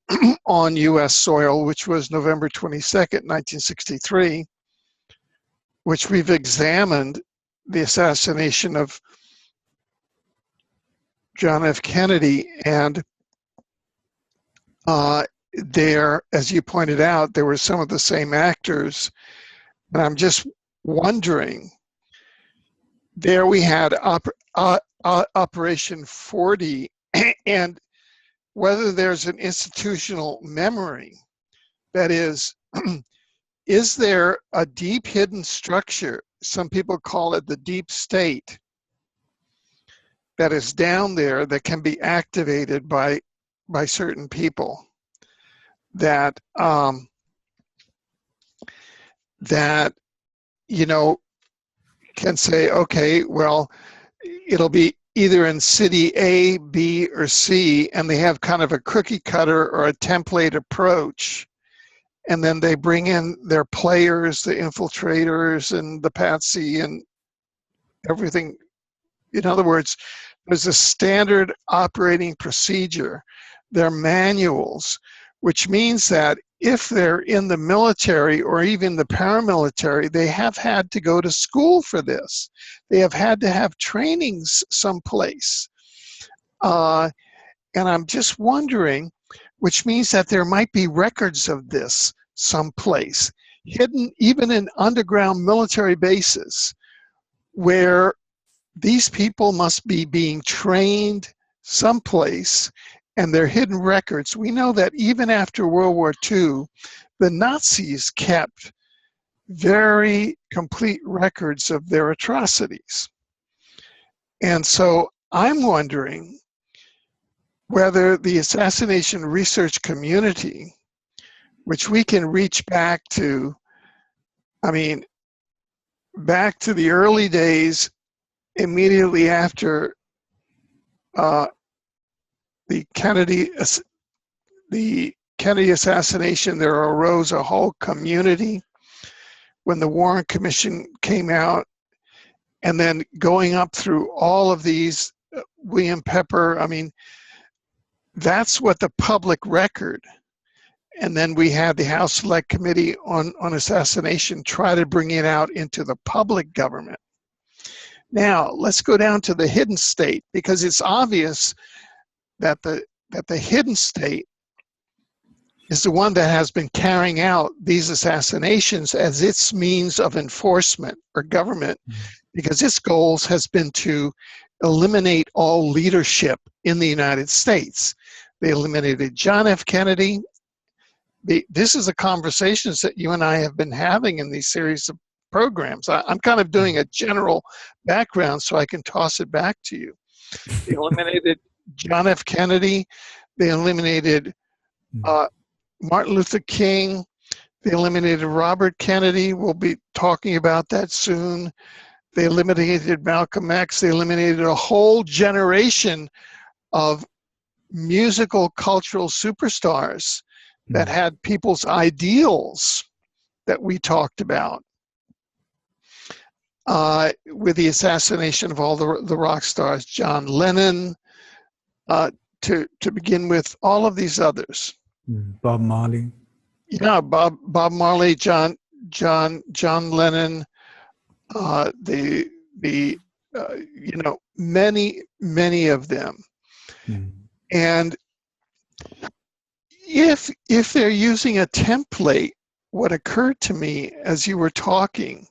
on US soil, which was November 22nd, 1963, which we've examined, the assassination of John F. Kennedy, and there, as you pointed out, there were some of the same actors. And I'm just wondering, there we had Operation 40, and whether there's an institutional memory, that is there a deep hidden structure, some people call it the deep state, that is down there that can be activated by certain people that that can say, okay, well, it'll be either in city A, B, or C, and they have kind of a cookie cutter or a template approach, and then they bring in their players, the infiltrators and the patsy and everything. In other words, there's a standard operating procedure. They're manuals, which means that if they're in the military or even the paramilitary, they have had to go to school for this. They have had to have trainings someplace. And I'm just wondering, which means that there might be records of this someplace, hidden even in underground military bases, where these people must be being trained someplace, and their hidden records. We know that even after World War II, the Nazis kept very complete records of their atrocities. And so I'm wondering whether the assassination research community, which we can reach back to, back to the early days immediately after the Kennedy assassination, there arose a whole community when the Warren Commission came out, and then going up through all of these, William Pepper, that's what the public record. And then we had the House Select Committee on Assassination try to bring it out into the public government. Now, let's go down to the hidden state, because it's obvious that the hidden state is the one that has been carrying out these assassinations as its means of enforcement or government, because its goals has been to eliminate all leadership in the United States. They eliminated John F. Kennedy. This is the conversations that you and I have been having in these series of programs. I'm kind of doing a general background so I can toss it back to you. They eliminated John F. Kennedy. They eliminated Martin Luther King. They eliminated Robert Kennedy. We'll be talking about that soon. They eliminated Malcolm X. They eliminated a whole generation of musical, cultural superstars that had people's ideals that we talked about. With the assassination of all the rock stars, John Lennon, to begin with, all of these others. Bob Marley. Yeah, Bob Marley, John Lennon, the many of them. Mm. And if they're using a template, what occurred to me as you were talking,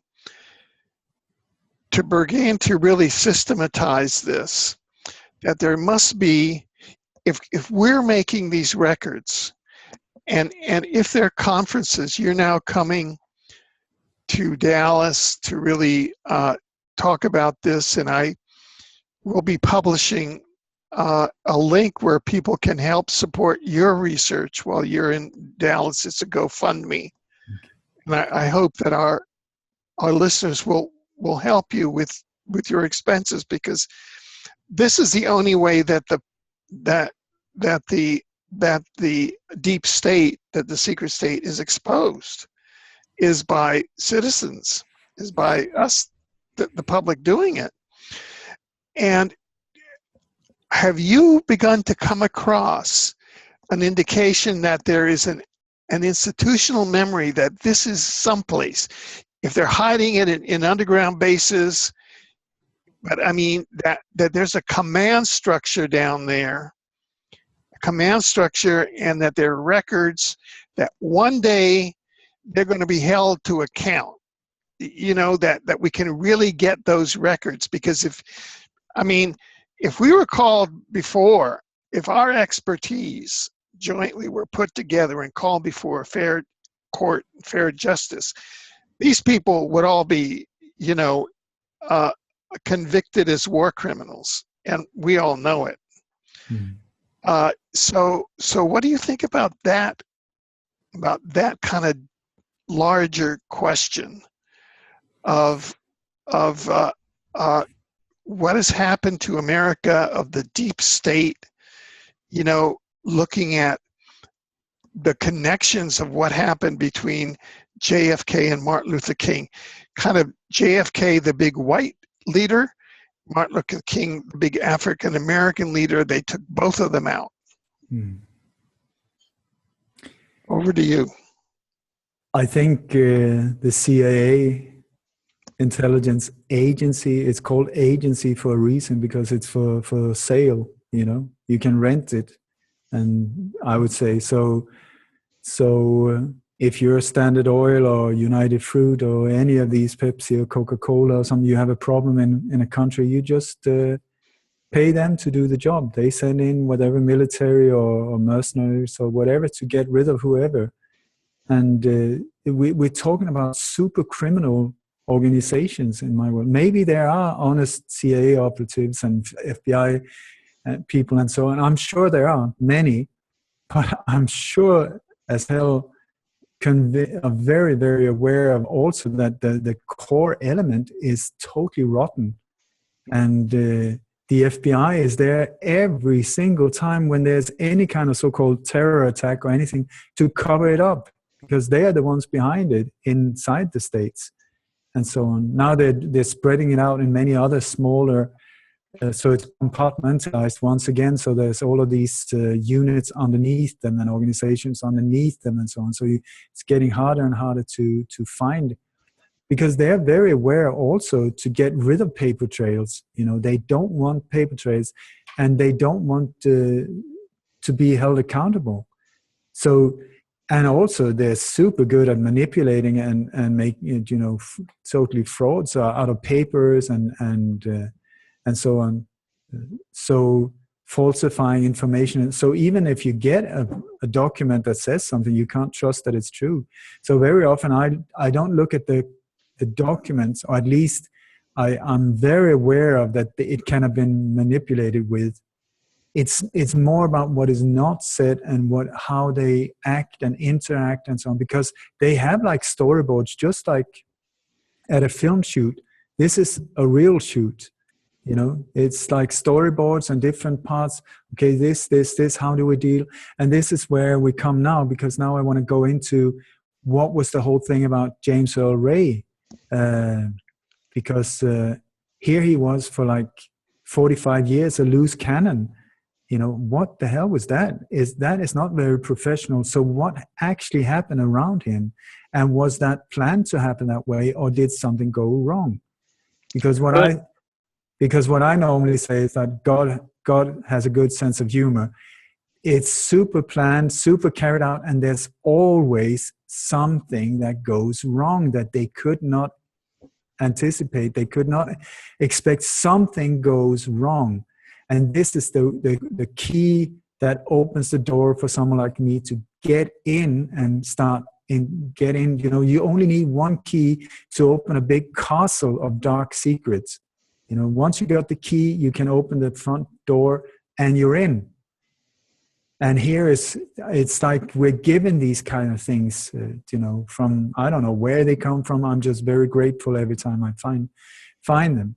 to begin to really systematize this, that there must be, if we're making these records, and if there are conferences, you're now coming to Dallas to really talk about this, and I will be publishing a link where people can help support your research while you're in Dallas. It's a GoFundMe, and I hope that our listeners will help you with your expenses, because this is the only way that the deep state, that the secret state is exposed, is by citizens, is by us, the public, doing it. And have you begun to come across an indication that there is an institutional memory that this is someplace? If they're hiding it in underground bases, but I mean that there's a command structure down there, a command structure, and that there are records that one day they're going to be held to account. You know, that we can really get those records, because if we were called before, if our expertise jointly were put together and called before a fair court, fair justice, these people would all be, convicted as war criminals, and we all know it. Mm. So what do you think about that kind of larger question of what has happened to America, of the deep state, looking at the connections of what happened between JFK and Martin Luther King? Kind of JFK, the big white leader, Martin Luther King, the big African American leader. They took both of them out. Mm. Over to you. I think the CIA intelligence agency, it's called agency for a reason, because it's for sale. You can rent it, and I would say so. If you're Standard Oil or United Fruit or any of these, Pepsi or Coca-Cola or something, you have a problem in a country, you just pay them to do the job. They send in whatever military or mercenaries or whatever to get rid of whoever. And we're talking about super criminal organizations in my world. Maybe there are honest CIA operatives and FBI people and so on. I'm sure there are many, but I'm sure as hell are very, very aware of also that the core element is totally rotten. And the FBI is there every single time when there's any kind of so-called terror attack or anything to cover it up, because they are the ones behind it inside the states and so on. Now they're spreading it out in many other smaller, so it's compartmentalized once again. So there's all of these units underneath them and organizations underneath them and so on. So it's getting harder and harder to find, because they're very aware also to get rid of paper trails. They don't want paper trails, and they don't want to be held accountable. So, and also they're super good at manipulating and making totally frauds out of papers and so on. So falsifying information. So even if you get a document that says something, you can't trust that it's true. So very often I don't look at the documents, or at least I'm very aware of that it can have been manipulated with. It's more about what is not said and how they act and interact and so on, because they have like storyboards, just like at a film shoot. This is a real shoot. It's like storyboards and different parts. Okay, this, how do we deal? And this is where we come now, because now I want to go into what was the whole thing about James Earl Ray. Because here he was for like 45 years, a loose cannon. what the hell was that? That is not very professional. So what actually happened around him? And was that planned to happen that way, or did something go wrong? Because what I normally say is that God has a good sense of humor. It's super planned, super carried out, and there's always something that goes wrong that they could not anticipate. They could not expect. Something goes wrong. And this is the key that opens the door for someone like me to get in and get in. You only need one key to open a big castle of dark secrets. Once you got the key, you can open the front door and you're in. And here it's like we're given these kind of things, from, I don't know where they come from. I'm just very grateful every time I find them.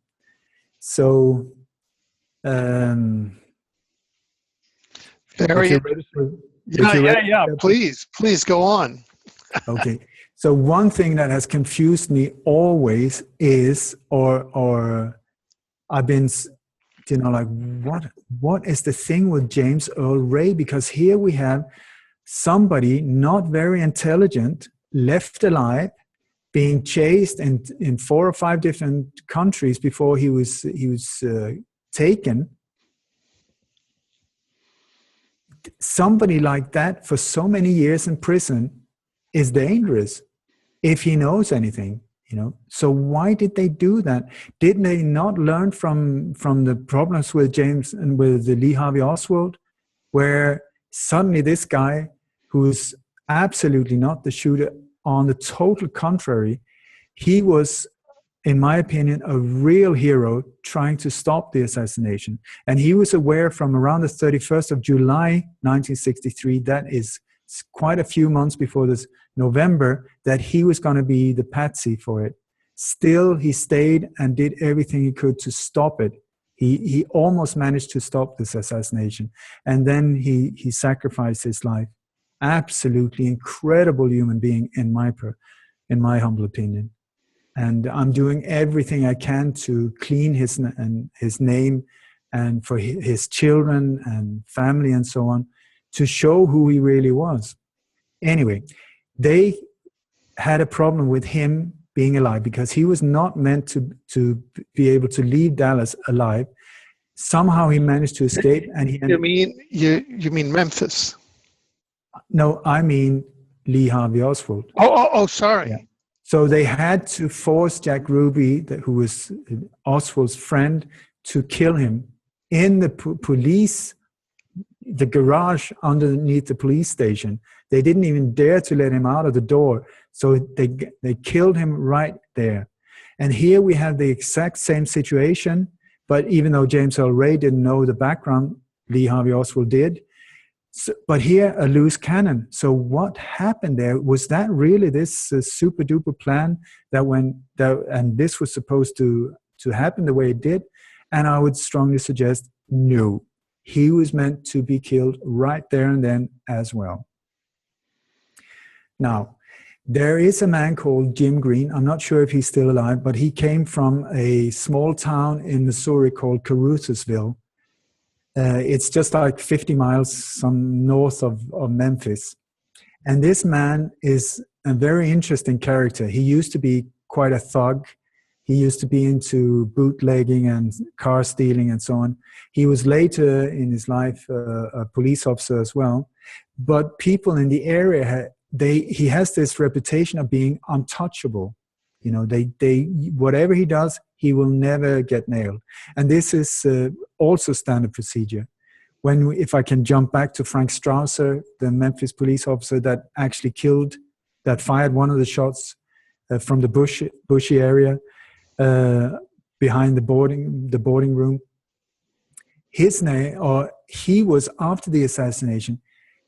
So, very. Yeah. Please go on. Okay. So one thing that has confused me always is, or I've been, like, what is the thing with James Earl Ray? Because here we have somebody not very intelligent, left alive, being chased in 4 or 5 different countries before he was taken. Somebody like that for so many years in prison is dangerous if he knows anything. So why did they do that? Did they not learn from the problems with James and with the Lee Harvey Oswald, where suddenly this guy, who's absolutely not the shooter, on the total contrary, he was, in my opinion, a real hero trying to stop the assassination. And he was aware from around the 31st of July 1963, that is quite a few months before this November, that he was going to be the patsy for it. Still, he stayed and did everything he could to stop it. He almost managed to stop this assassination. And then he sacrificed his life. Absolutely incredible human being, in my humble opinion. And I'm doing everything I can to clean his name, and for his children and family and so on, to show who he really was. Anyway, they had a problem with him being alive because he was not meant to be able to leave Dallas alive. Somehow he managed to escape, and you mean Memphis? No, I mean Lee Harvey Oswald. Oh, sorry. Yeah. So they had to force Jack Ruby, who was Oswald's friend, to kill him in the the garage underneath the police station. They didn't even dare to let him out of the door. So they killed him right there. And here we have the exact same situation, but even though James Earl Ray didn't know the background, Lee Harvey Oswald did. So, but here, a loose cannon. So what happened there? Was that really this super duper plan and this was supposed to happen the way it did? And I would strongly suggest no. He was meant to be killed right there and then as well. Now, there is a man called Jim Green. I'm not sure if he's still alive, but he came from a small town in Missouri called Caruthersville. It's just like 50 miles some north of Memphis. And this man is a very interesting character. He used to be quite a thug. He used to be into bootlegging and car stealing and so on. He was later in his life a police officer as well. But people in the area, he has this reputation of being untouchable. Whatever he does, he will never get nailed. And this is also standard procedure. If I can jump back to Frank Strausser, the Memphis police officer that actually fired one of the shots from the bushy area behind the boarding room. His name, or he was after the assassination,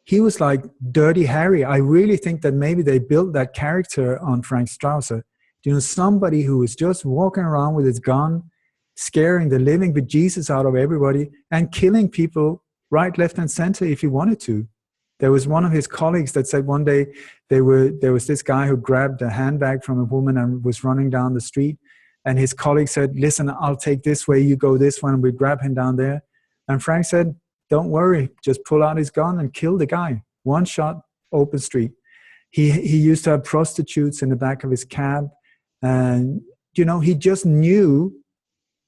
he was like Dirty Harry. I really think that maybe they built that character on Frank Strausser. Somebody who was just walking around with his gun, scaring the living bejesus out of everybody and killing people right, left, and center if he wanted to. There was one of his colleagues that said one day there was this guy who grabbed a handbag from a woman and was running down the street. And his colleague said, listen, I'll take this way, you go this one, and we grab him down there. And Frank said, don't worry, just pull out his gun and kill the guy. One shot, open street. He used to have prostitutes in the back of his cab. And, you know, he just knew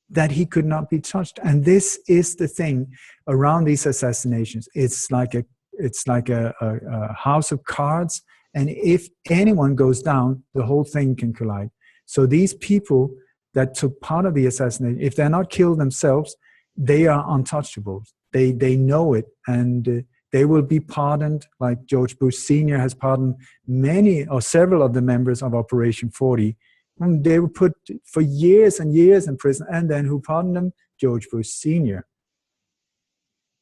that he could not be touched. And this is the thing around these assassinations. It's like a house of cards. And if anyone goes down, the whole thing can collide. So these people that took part of the assassination, if they're not killed themselves, they are untouchable. They know it, and they will be pardoned, like George Bush Sr. has pardoned many or several of the members of Operation 40. And they were put for years and years in prison, and then who pardoned them? George Bush Sr.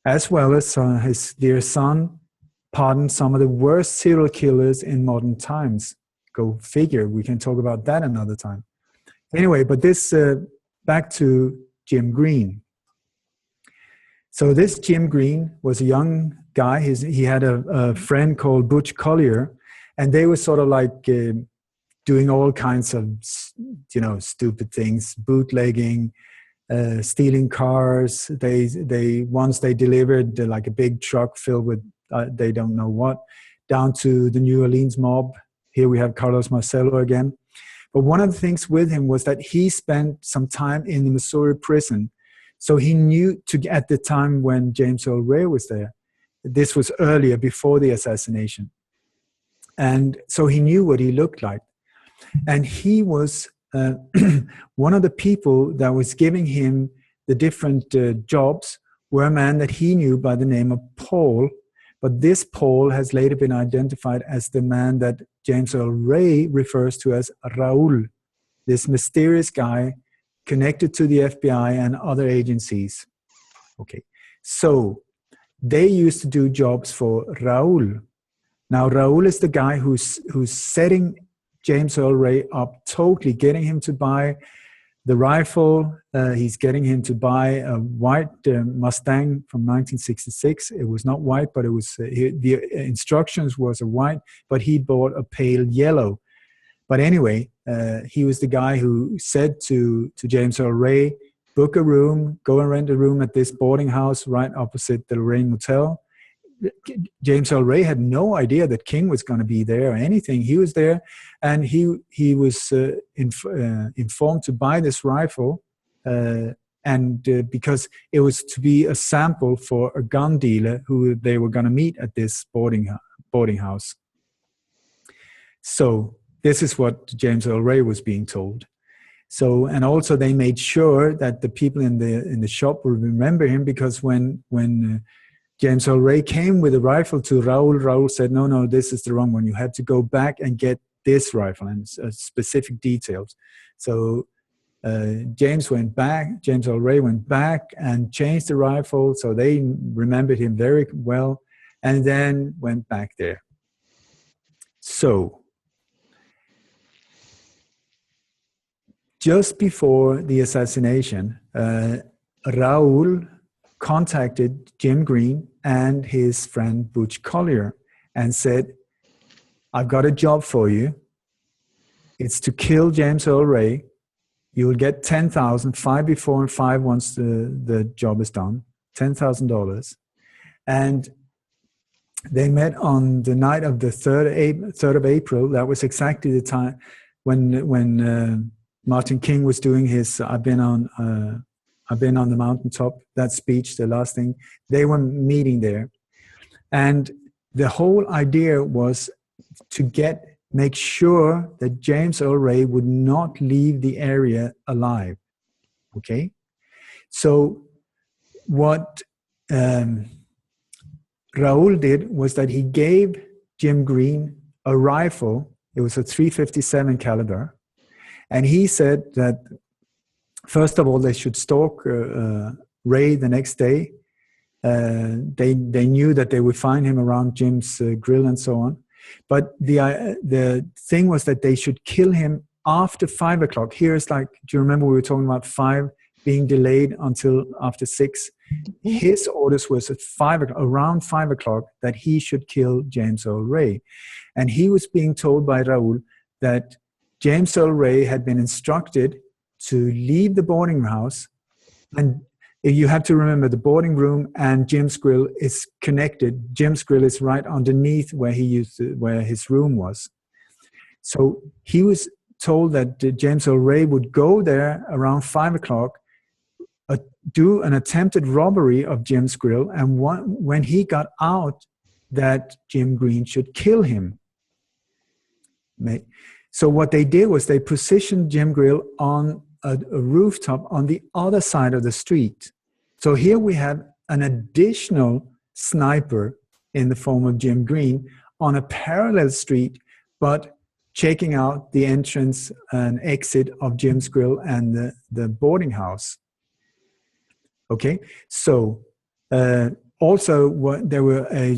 As well as his dear son pardoned some of the worst serial killers in modern times. Go figure, we can talk about that another time. Anyway, but this, back to Jim Green. So this Jim Green was a young guy. He had a friend called Butch Collier, and they were sort of like doing all kinds of, you know, stupid things, bootlegging, stealing cars. Once they delivered like a big truck filled with they don't know what, down to the New Orleans mob. Here we have Carlos Marcello again. But one of the things with him was that he spent some time in the Missouri prison. So he knew at the time when James Earl Ray was there, this was earlier, before the assassination. And so he knew what he looked like. And he was one of the people that was giving him the different jobs were a man that he knew by the name of Paul. But this Paul has later been identified as the man that James Earl Ray refers to as Raul, this mysterious guy connected to the FBI and other agencies. Okay, so they used to do jobs for Raul. Now Raul is the guy who's setting James Earl Ray up totally, getting him to buy the rifle. He's getting him to buy a white Mustang from 1966. It was not white, but it was the instructions was a white, but he bought a pale yellow. But anyway, he was the guy who said to James Earl Ray, book a room, go and rent a room at this boarding house right opposite the Lorraine Motel. James Earl Ray had no idea that King was going to be there or anything. He was there, and he was informed to buy this rifle, and because it was to be a sample for a gun dealer who they were going to meet at this boarding house. So this is what James Earl Ray was being told. So, and also they made sure that the people in the shop would remember him, because when James Earl Ray came with a rifle to Raul, Raul said, no, this is the wrong one. You have to go back and get this rifle, and specific details. So James Earl Ray went back and changed the rifle, so they remembered him very well, and then went back there. So just before the assassination, Raul contacted Jim Green and his friend Butch Collier and said, I've got a job for you. It's to kill James Earl Ray. You will get $10,000, 5 before and 5 once the job is done, $10,000. And they met on the night of the 3rd of April. That was exactly the time when Martin King was doing his I've been on the mountaintop, that speech, the last thing. They were meeting there. And the whole idea was to make sure that James Earl Ray would not leave the area alive. Okay? So what Raul did was that he gave Jim Green a rifle. It was a .357 caliber. And he said that, first of all, they should stalk Ray the next day. They knew that they would find him around Jim's grill and so on. But the thing was that they should kill him after 5 o'clock. Here's like, do you remember we were talking about 5 being delayed until after 6? His orders was at 5 o'clock, around 5 o'clock, that he should kill James Earl Ray. And he was being told by Raul that James Earl Ray had been instructed to leave the boarding house and You have to remember the boarding room and Jim's grill is connected. Jim's grill is right underneath where where his room was. So he was told that James Earl Ray would go there around 5 o'clock, do an attempted robbery of Jim's grill, and when he got out, that Jim Green should kill him. So what they did was they positioned Jim Grill on a rooftop on the other side of the street. So here we have an additional sniper in the form of Jim Green on a parallel street, but checking out the entrance and exit of Jim's Grill and the boarding house. Okay, so also there were a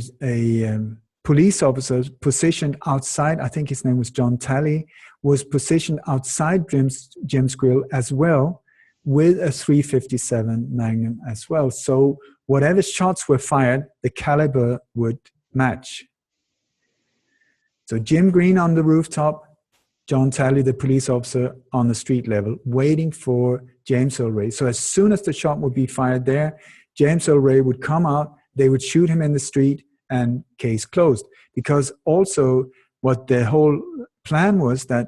police officer positioned outside, I think his name was John Talley, was positioned outside Jim's Grill as well with a .357 Magnum as well. So whatever shots were fired, the caliber would match. So Jim Green on the rooftop, John Talley, the police officer, on the street level, waiting for James Earl Ray. So as soon as the shot would be fired there, James Earl Ray would come out, they would shoot him in the street, and case closed. Because also what the whole plan was that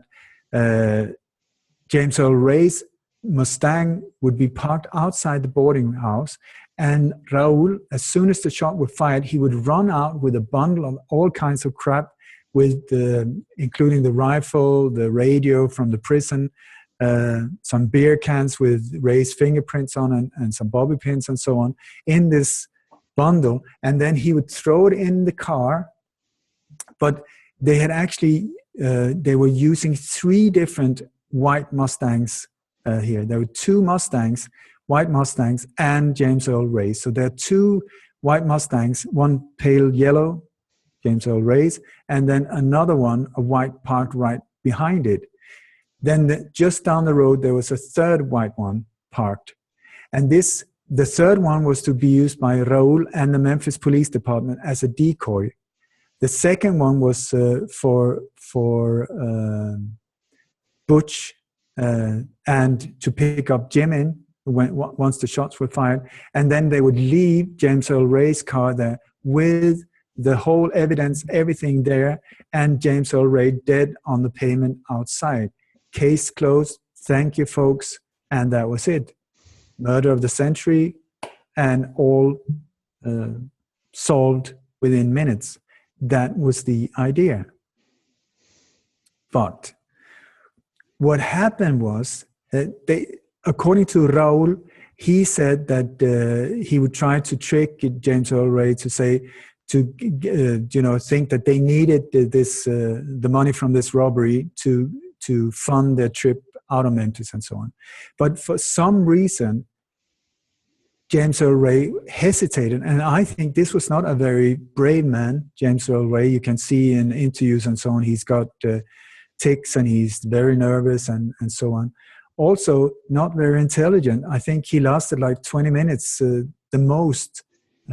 James Earl Ray's Mustang would be parked outside the boarding house, and Raul, as soon as the shot was fired, he would run out with a bundle of all kinds of crap, including the rifle, the radio from the prison, some beer cans with Ray's fingerprints on, and some bobby pins and so on, in this bundle, and then he would throw it in the car. But they had actually, they were using 3 different white Mustangs here. There were 2 Mustangs, white Mustangs, and James Earl Ray. So there are 2 white Mustangs, one pale yellow, James Earl Ray's, and then another one, a white, parked right behind it. Then just down the road, there was a 3rd white one parked. And the 3rd one was to be used by Raul and the Memphis Police Department as a decoy. The 2nd one was for Butch and to pick up Jim in once the shots were fired. And then they would leave James Earl Ray's car there with the whole evidence, everything there, and James Earl Ray dead on the pavement outside. Case closed. Thank you, folks. And that was it. Murder of the century, and all solved within minutes. That was the idea. But what happened was, according to Raul, he said that he would try to trick James Earl Ray to say, think that they needed the money from this robbery to fund their trip out of Memphis and so on. But for some reason, James Earl Ray hesitated, and I think this was not a very brave man, James Earl Ray. You can see in interviews and so on, he's got tics and he's very nervous and so on. Also, not very intelligent. I think he lasted like 20 minutes, the most,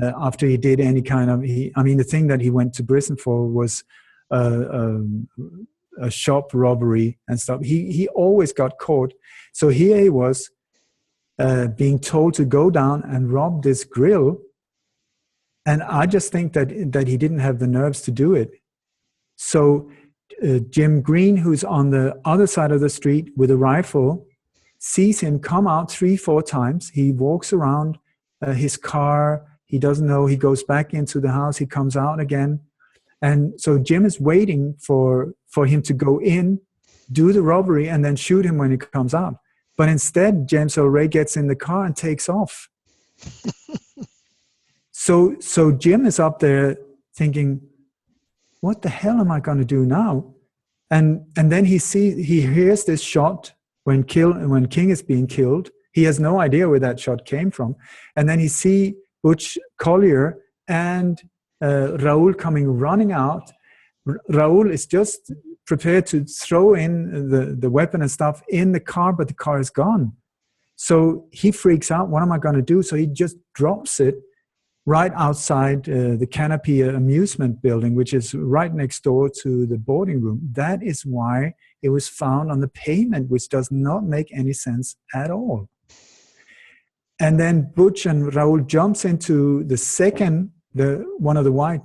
after he did any kind of, the thing that he went to prison for was a shop robbery and stuff. He always got caught. So here he was being told to go down and rob this grill. And I just think that he didn't have the nerves to do it. So Jim Green, who's on the other side of the street with a rifle, sees him come out 3-4 times. He walks around his car. He doesn't know. He goes back into the house. He comes out again. And so Jim is waiting for him to go in, do the robbery, and then shoot him when he comes out. But instead, James Earl Ray gets in the car and takes off. So Jim is up there thinking, what the hell am I going to do now? And then he hears this shot when King is being killed. He has no idea where that shot came from. And then he sees Butch Collier and Raul coming running out. Raul is just prepared to throw in the weapon and stuff in the car, but the car is gone. So he freaks out. What am I going to do? So he just drops it right outside the Canopy amusement building, which is right next door to the boarding room. That is why it was found on the pavement, which does not make any sense at all. And then Butch and Raoul jumps into the second, one of the white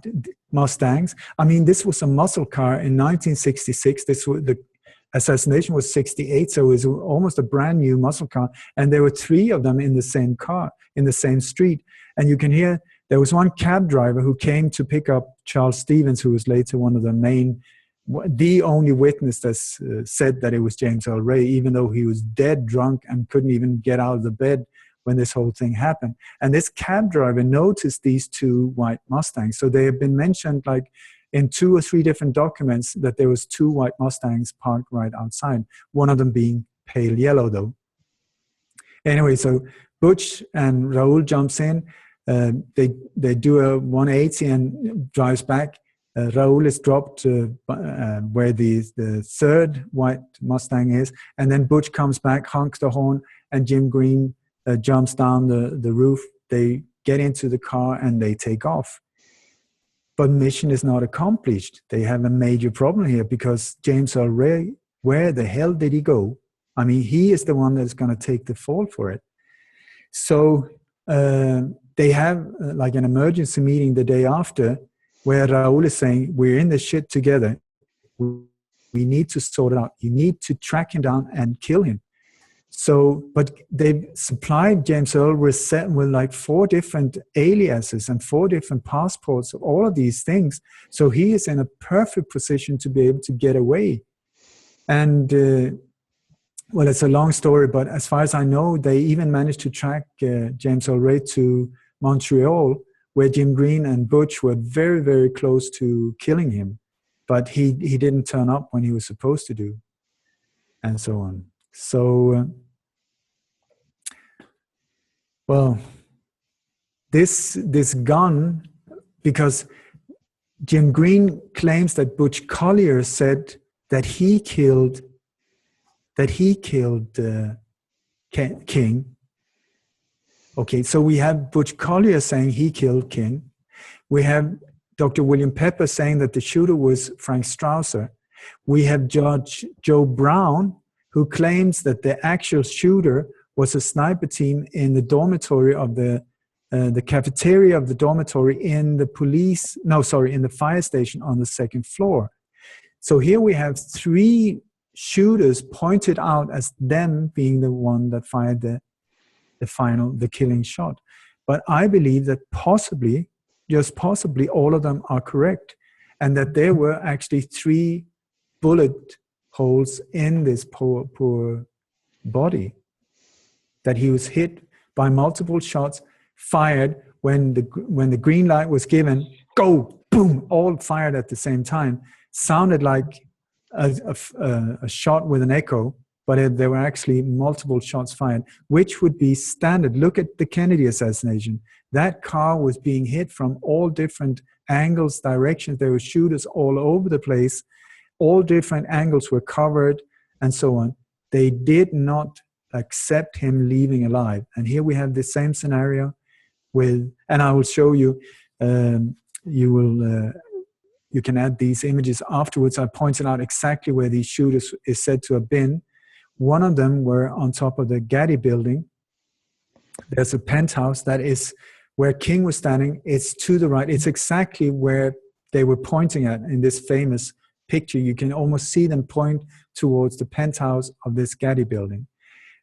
Mustangs. I mean, this was a muscle car in 1966. The assassination was 68, so it was almost a brand new muscle car. And there were 3 of them in the same car, in the same street. And you can hear there was one cab driver who came to pick up Charles Stevens, who was later one of the only witness that said that it was James Earl Ray, even though he was dead drunk and couldn't even get out of the bed when this whole thing happened. And this cab driver noticed these 2 white Mustangs. So they have been mentioned like in 2 or 3 different documents that there was 2 white Mustangs parked right outside, one of them being pale yellow though. Anyway, so Butch and Raoul jumps in. They do a 180 and drives back. Raoul is dropped where the 3rd white Mustang is. And then Butch comes back, honks the horn, and Jim Green jumps down the roof. They get into the car and they take off. But mission is not accomplished. They have a major problem here because James Earl Ray, where the hell did he go? I mean, he is the one that's going to take the fall for it. So they have like an emergency meeting the day after where Raoul is saying, we're in this shit together. We need to sort it out. You need to track him down and kill him. So, but they've supplied James Earl with like 4 different aliases and 4 different passports, all of these things. So he is in a perfect position to be able to get away. And, well, it's a long story, but as far as I know, they even managed to track James Earl Ray to Montreal, where Jim Green and Butch were very, very close to killing him. But he didn't turn up when he was supposed to do, and so on. So, well, this gun, because Jim Green claims that Butch Collier said that he killed King. Okay, so we have Butch Collier saying he killed King. We have Dr. William Pepper saying that the shooter was Frank Strausser. We have Judge Joe Brown, who claims that the actual shooter was a sniper team in the dormitory of the cafeteria of the dormitory in the fire station on the 2nd floor. So here we have 3 shooters pointed out as them being the one that fired the killing shot. But I believe that possibly, just possibly, all of them are correct, and that there were actually 3 bullet holes in this poor body, that he was hit by multiple shots fired when the green light was given, go, boom, all fired at the same time. Sounded like a shot with an echo, but there were actually multiple shots fired, which would be standard. Look at the Kennedy assassination. That car was being hit from all different angles, directions. There were shooters all over the place. All different angles were covered and so on. They did not accept him leaving alive. And here we have the same scenario with, and I will show you, you can add these images afterwards. I pointed out exactly where these shooters is said to have been. One of them were on top of the Getty building. There's a penthouse that is where King was standing. It's to the right. It's exactly where they were pointing at in this famous picture. You can almost see them point towards the penthouse of this Getty building.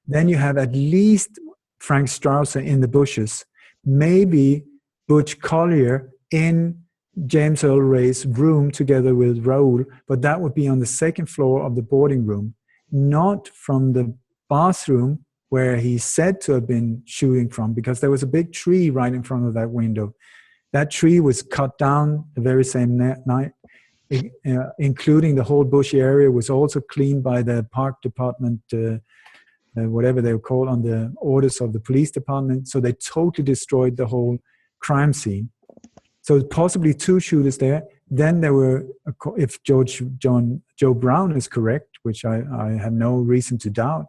Then you have at least Frank Strausser in the bushes, maybe Butch Collier in James Earl Ray's room together with Raoul, but that would be on the 2nd floor of the boarding room, not from the bathroom where he's said to have been shooting from, because there was a big tree right in front of that window. That tree was cut down the very same night, including the whole bushy area was also cleaned by the park department, whatever they were called, on the orders of the police department. So they totally destroyed the whole crime scene. So possibly 2 shooters there. Then there were, if Joe Brown is correct, which I have no reason to doubt,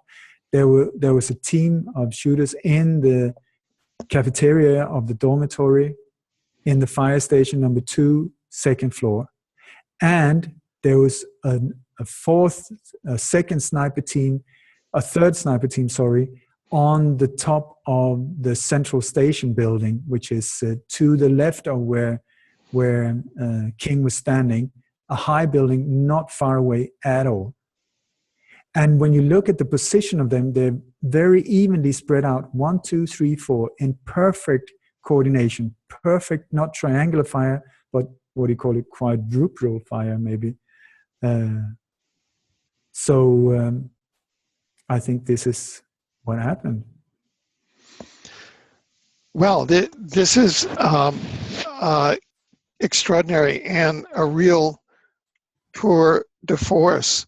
there was a team of shooters in the cafeteria of the dormitory, in the fire station number 2, 2nd floor. And there was a third sniper team, sorry, on the top of the central station building, which is to the left of where King was standing, a high building not far away at all. And when you look at the position of them, they're very evenly spread out, 1, 2, 3, 4, in perfect coordination, perfect, not triangular fire, but what do you call it, quadruple fire maybe. So I think this is what happened. Well, this is extraordinary and a real tour de force.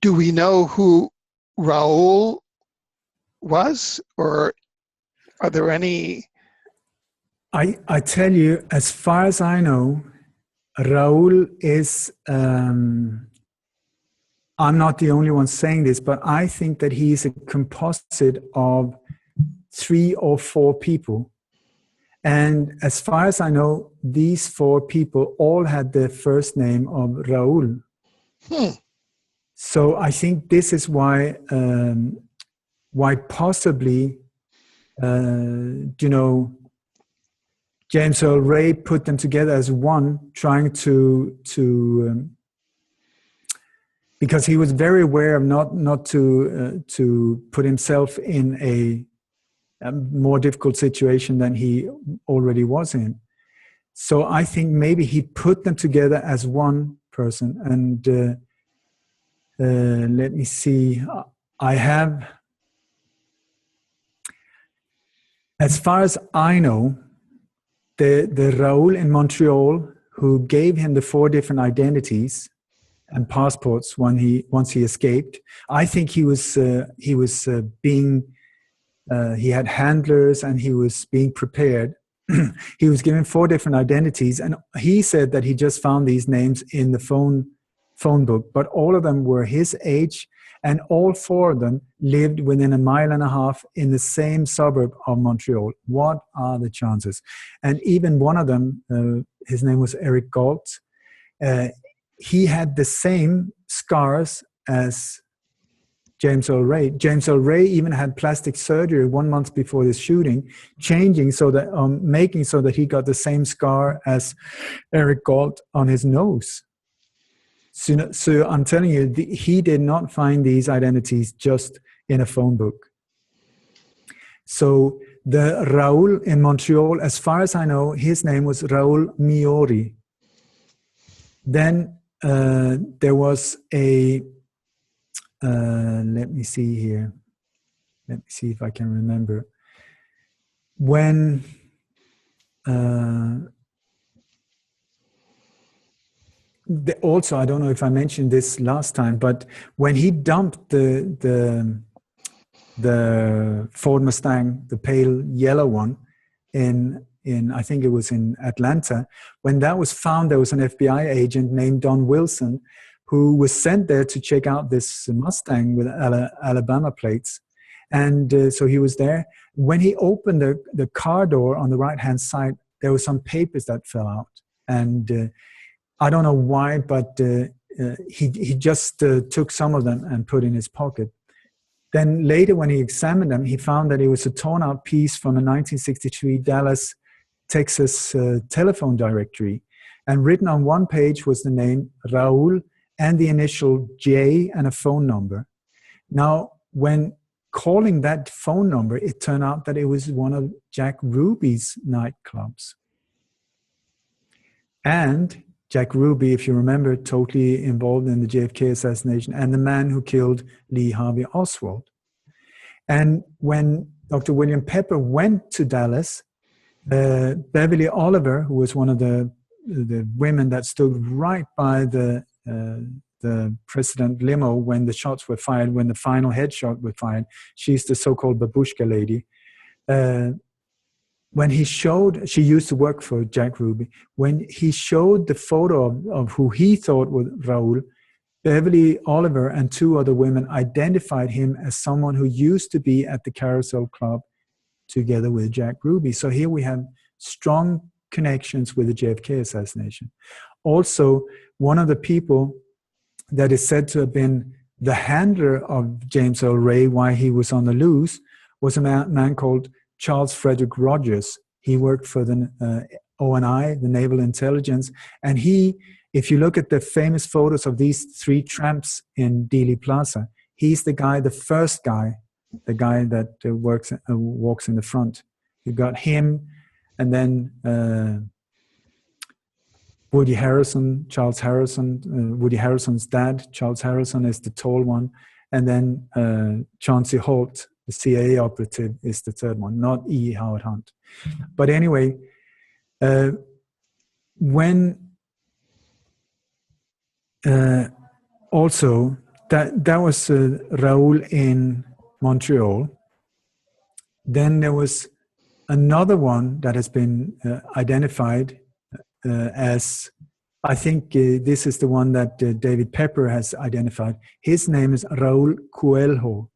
Do we know who Raoul was, or are there any? I tell you, as far as I know, Raoul is, I'm not the only one saying this, but I think that he is a composite of 3 or 4 people. And as far as I know, these 4 people all had the first name of Raoul. So I think this is why possibly, James Earl Ray put them together as one, trying to because he was very aware of not to put himself in a more difficult situation than he already was in. So I think maybe he put them together as one person. And let me see, I have, as far as I know, the Raoul in Montreal who gave him the 4 different identities and passports once he escaped, I think he had handlers and he was being prepared. He was given 4 different identities, and he said that he just found these names in the phone book, but all of them were his age, and all 4 of them lived within 1.5 miles in the same suburb of Montreal. What are the chances? And even one of them, his name was Eric Galt, he had the same scars as James Earl Ray. James Earl Ray even had plastic surgery 1 month before this shooting, making so that he got the same scar as Eric Galt on his nose. So I'm telling you, he did not find these identities just in a phone book. So the Raoul in Montreal, as far as I know, his name was Raoul Miori. Then there was a, let me see here. Let me see if I can remember. When also, I don't know if I mentioned this last time, but when he dumped the Ford Mustang, the pale yellow one, in I think it was in Atlanta, when that was found, there was an FBI agent named Don Wilson who was sent there to check out this Mustang with Alabama plates. And so he was there. When he opened the car door on the right-hand side, there were some papers that fell out. And I don't know why, but he just took some of them and put in his pocket. Then later when he examined them, he found that it was a torn-out piece from a 1963 Dallas, Texas telephone directory. And written on one page was the name Raoul and the initial J and a phone number. Now, when calling that phone number, it turned out that it was one of Jack Ruby's nightclubs. And Jack Ruby, if you remember, totally involved in the JFK assassination and the man who killed Lee Harvey Oswald. And when Dr. William Pepper went to Dallas, Beverly Oliver, who was one of the women that stood right by the president limo when the shots were fired, when the final headshot was fired, she's the so-called babushka lady. When he showed, she used to work for Jack Ruby, when he showed the photo of who he thought was Raoul, Beverly Oliver and 2 other women identified him as someone who used to be at the Carousel Club together with Jack Ruby. So here we have strong connections with the JFK assassination. Also, one of the people that is said to have been the handler of James Earl Ray while he was on the loose was a man called Charles Frederick Rogers. He worked for the ONI, the Naval Intelligence, and he, if you look at the famous photos of these three tramps in Dealey Plaza, he's the guy, the first guy, the guy that walks in the front. You got him, and then Woody Harrison, Charles Harrison, Woody Harrison's dad, Charles Harrison, is the tall one, and then Chauncey Holt, the CIA operative, is the third one, not E. Howard Hunt. But anyway, when also that was Raoul in Montreal. Then there was another one that has been identified as, I think this is the one that David Pepper has identified. His name is Raúl Coelho.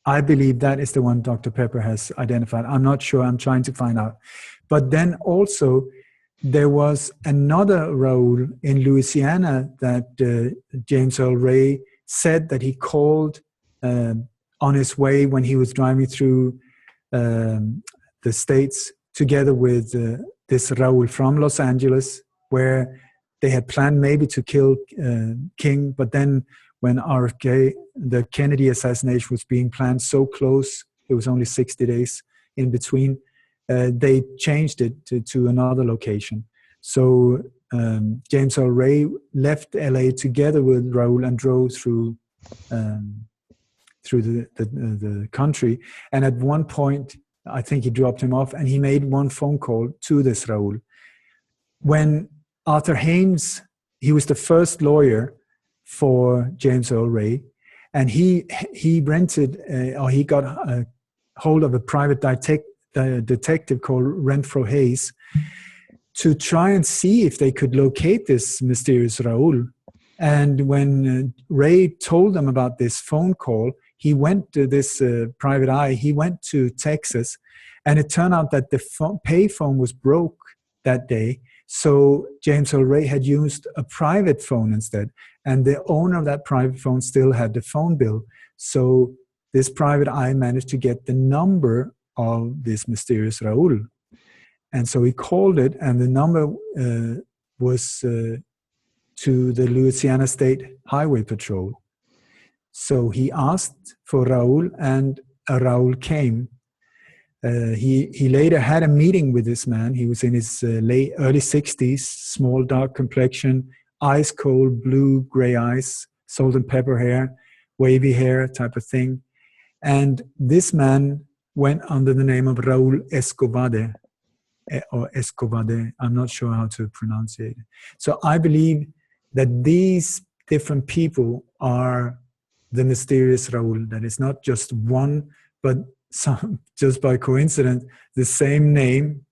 I believe that is the one Dr. Pepper has identified. I'm not sure. I'm trying to find out. But then also there was another Raúl in Louisiana that James Earl Ray said that he called on his way when he was driving through the States together with this Raúl from Los Angeles, where they had planned maybe to kill King, but then when RFK, the Kennedy assassination was being planned so close, it was only 60 days in between, they changed it to another location. So James Earl Ray left LA together with Raúl and drove through the country. And at one point, I think he dropped him off and he made one phone call to this Raúl. When Arthur Haynes, he was the first lawyer for James Earl Ray, and he rented, or he got a hold of a private detective called Renfro Hayes to try and see if they could locate this mysterious Raúl. And when Ray told them about this phone call, he went to this private eye, he went to Texas, and it turned out that the payphone was broke that day. So James Earl Ray had used a private phone instead, and the owner of that private phone still had the phone bill. So this private eye managed to get the number of this mysterious Raúl. And so he called it, and the number was to the Louisiana State Highway Patrol. So he asked for Raúl, and a Raúl came. He later had a meeting with this man. He was in his early 60s, small, dark complexion, ice cold, blue, gray eyes, salt and pepper hair, wavy hair type of thing. And this man went under the name of Raúl Escobade, or Escobade. I'm not sure how to pronounce it. So I believe that these different people are the mysterious Raúl, that is not just one, but some, just by coincidence, the same name.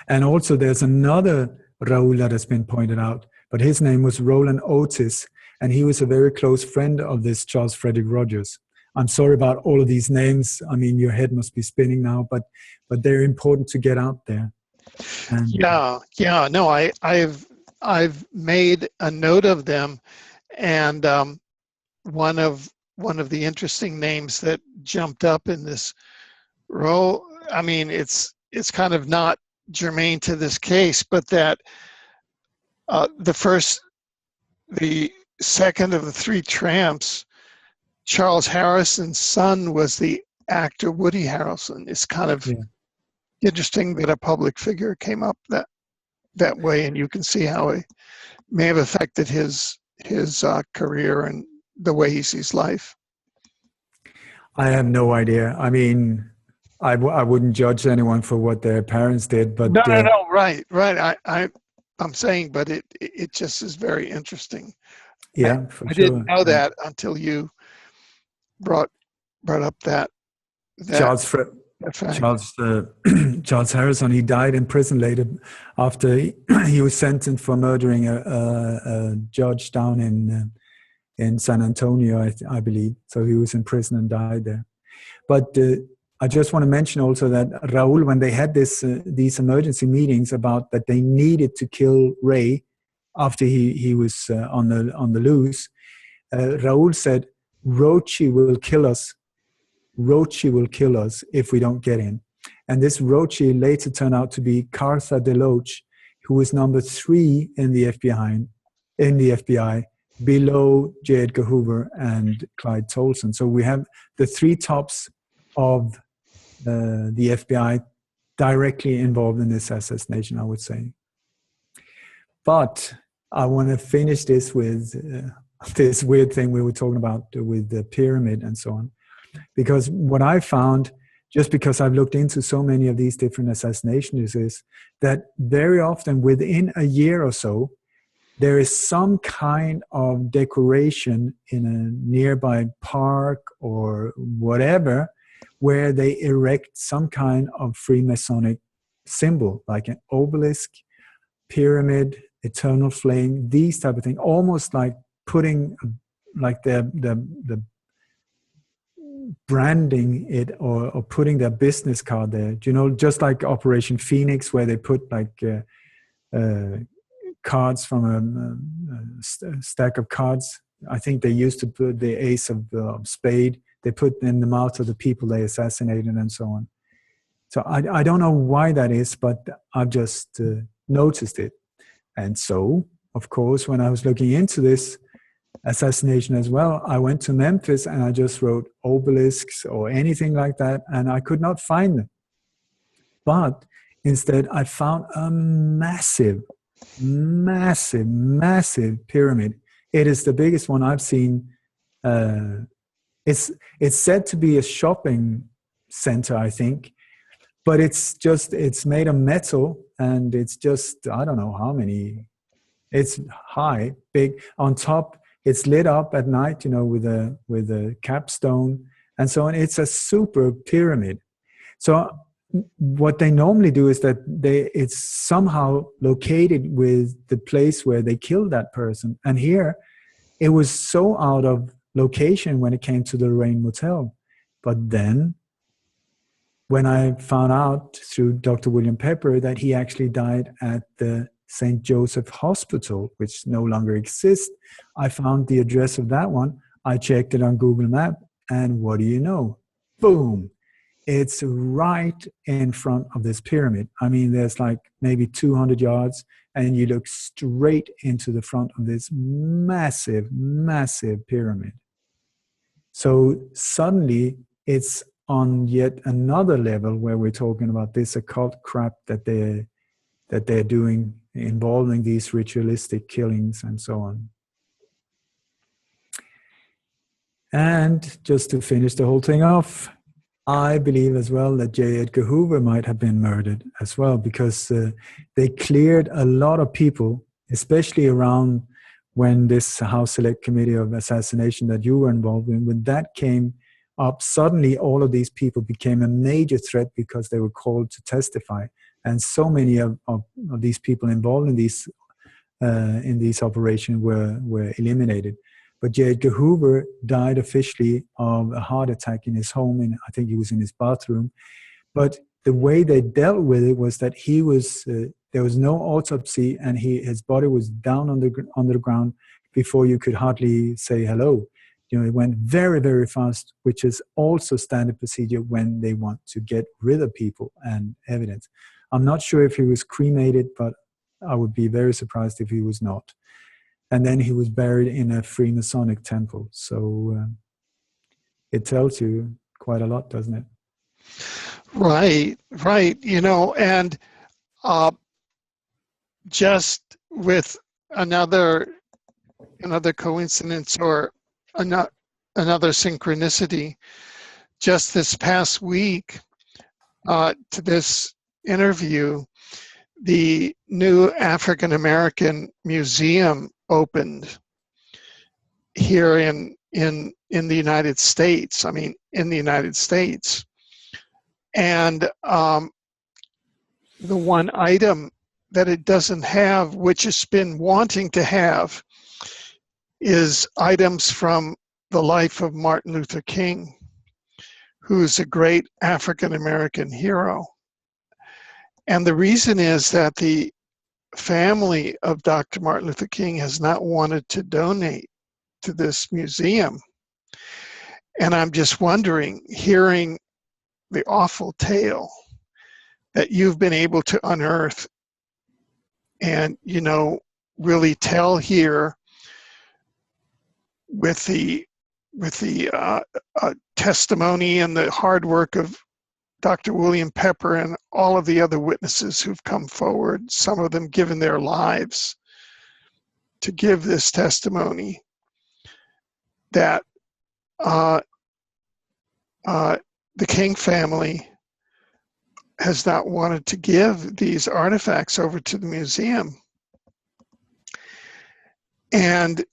And also there's another Raúl that has been pointed out, but his name was Roland Otis, and he was a very close friend of this Charles Frederick Rogers. I'm sorry about all of these names. I mean, your head must be spinning now, but they're important to get out there. And no, I've made a note of them, and one of the interesting names that jumped up in this row, I mean, it's kind of not germane to this case, but that the second of the three tramps, Charles Harrison's son, was the actor Woody Harrelson. It's kind of interesting that a public figure came up that way, and you can see how it may have affected his career and the way he sees life. I have no idea. I mean, I wouldn't judge anyone for what their parents did, but no, right. I'm saying, but it just is very interesting. Yeah, I didn't know that until you brought up that Charles Harrison. He died in prison later after he was sentenced for murdering a judge down in San Antonio, I believe. So he was in prison and died there. But I just want to mention also that Raúl, when they had these emergency meetings about that they needed to kill Ray, after he was on the loose, Raoul said, Rochi will kill us. Rochi will kill us if we don't get him. And this Rochi later turned out to be Cartha Deloach, who was number 3 in the FBI, below J. Edgar Hoover and Clyde Tolson. So we have the 3 tops of the FBI directly involved in this assassination, I would say. But I want to finish this with this weird thing we were talking about with the pyramid and so on. Because what I found, just because I've looked into so many of these different assassinations, is that very often within a year or so, there is some kind of decoration in a nearby park or whatever, where they erect some kind of Freemasonic symbol, like an obelisk, pyramid, eternal flame, these type of things, almost like putting like the branding it or putting their business card there. You know, just like Operation Phoenix, where they put like cards from a stack of cards. I think they used to put the ace of spade. They put in the mouth of the people they assassinated and so on. So I don't know why that is, but I've just noticed it. And so, of course, when I was looking into this assassination as well, I went to Memphis and I just wrote obelisks or anything like that, and I could not find them. But instead, I found a massive pyramid. It is the biggest one I've seen. It's said to be a shopping center, I think, but it's made of metal, and it's just, I don't know how many. It's high, big. On top, it's lit up at night, you know, with a capstone and so on. It's a super pyramid. So what they normally do is that it's somehow located with the place where they killed that person. And here, it was so out of location when it came to the Lorraine Motel. But then, when I found out through Dr. William Pepper that he actually died at the St. Joseph Hospital, which no longer exists, I found the address of that one. I checked it on Google Maps, and what do you know? Boom! It's right in front of this pyramid. I mean, there's like maybe 200 yards, and you look straight into the front of this massive pyramid. So suddenly, it's on yet another level where we're talking about this occult crap that they're doing, involving these ritualistic killings and so on. And just to finish the whole thing off, I believe as well that J. Edgar Hoover might have been murdered as well, because they cleared a lot of people, especially around when this House Select Committee of Assassination that you were involved in, when that came up, suddenly all of these people became a major threat because they were called to testify. And so many of these people involved in these operations were eliminated. But J. Edgar Hoover died officially of a heart attack in his home, and I think he was in his bathroom. But the way they dealt with it was that he was there was no autopsy, and his body was down on the ground before you could hardly say hello. You know, it went very, very fast, which is also standard procedure when they want to get rid of people and evidence. I'm not sure if he was cremated, but I would be very surprised if he was not. And then he was buried in a Freemasonic temple. So it tells you quite a lot, doesn't it? Right. You know, and just with another coincidence or another synchronicity, just this past week, to this interview, the new African American Museum opened here in the United States. I mean, in the United States. And the one item that it doesn't have, which it's been wanting to have, is items from the life of Martin Luther King, who's a great African American hero. And the reason is that the family of Dr. Martin Luther King has not wanted to donate to this museum. And I'm just wondering, hearing the awful tale that you've been able to unearth and, you know, really tell here with the testimony and the hard work of Dr. William Pepper and all of the other witnesses who've come forward, some of them given their lives to give this testimony, that the King family has not wanted to give these artifacts over to the museum. And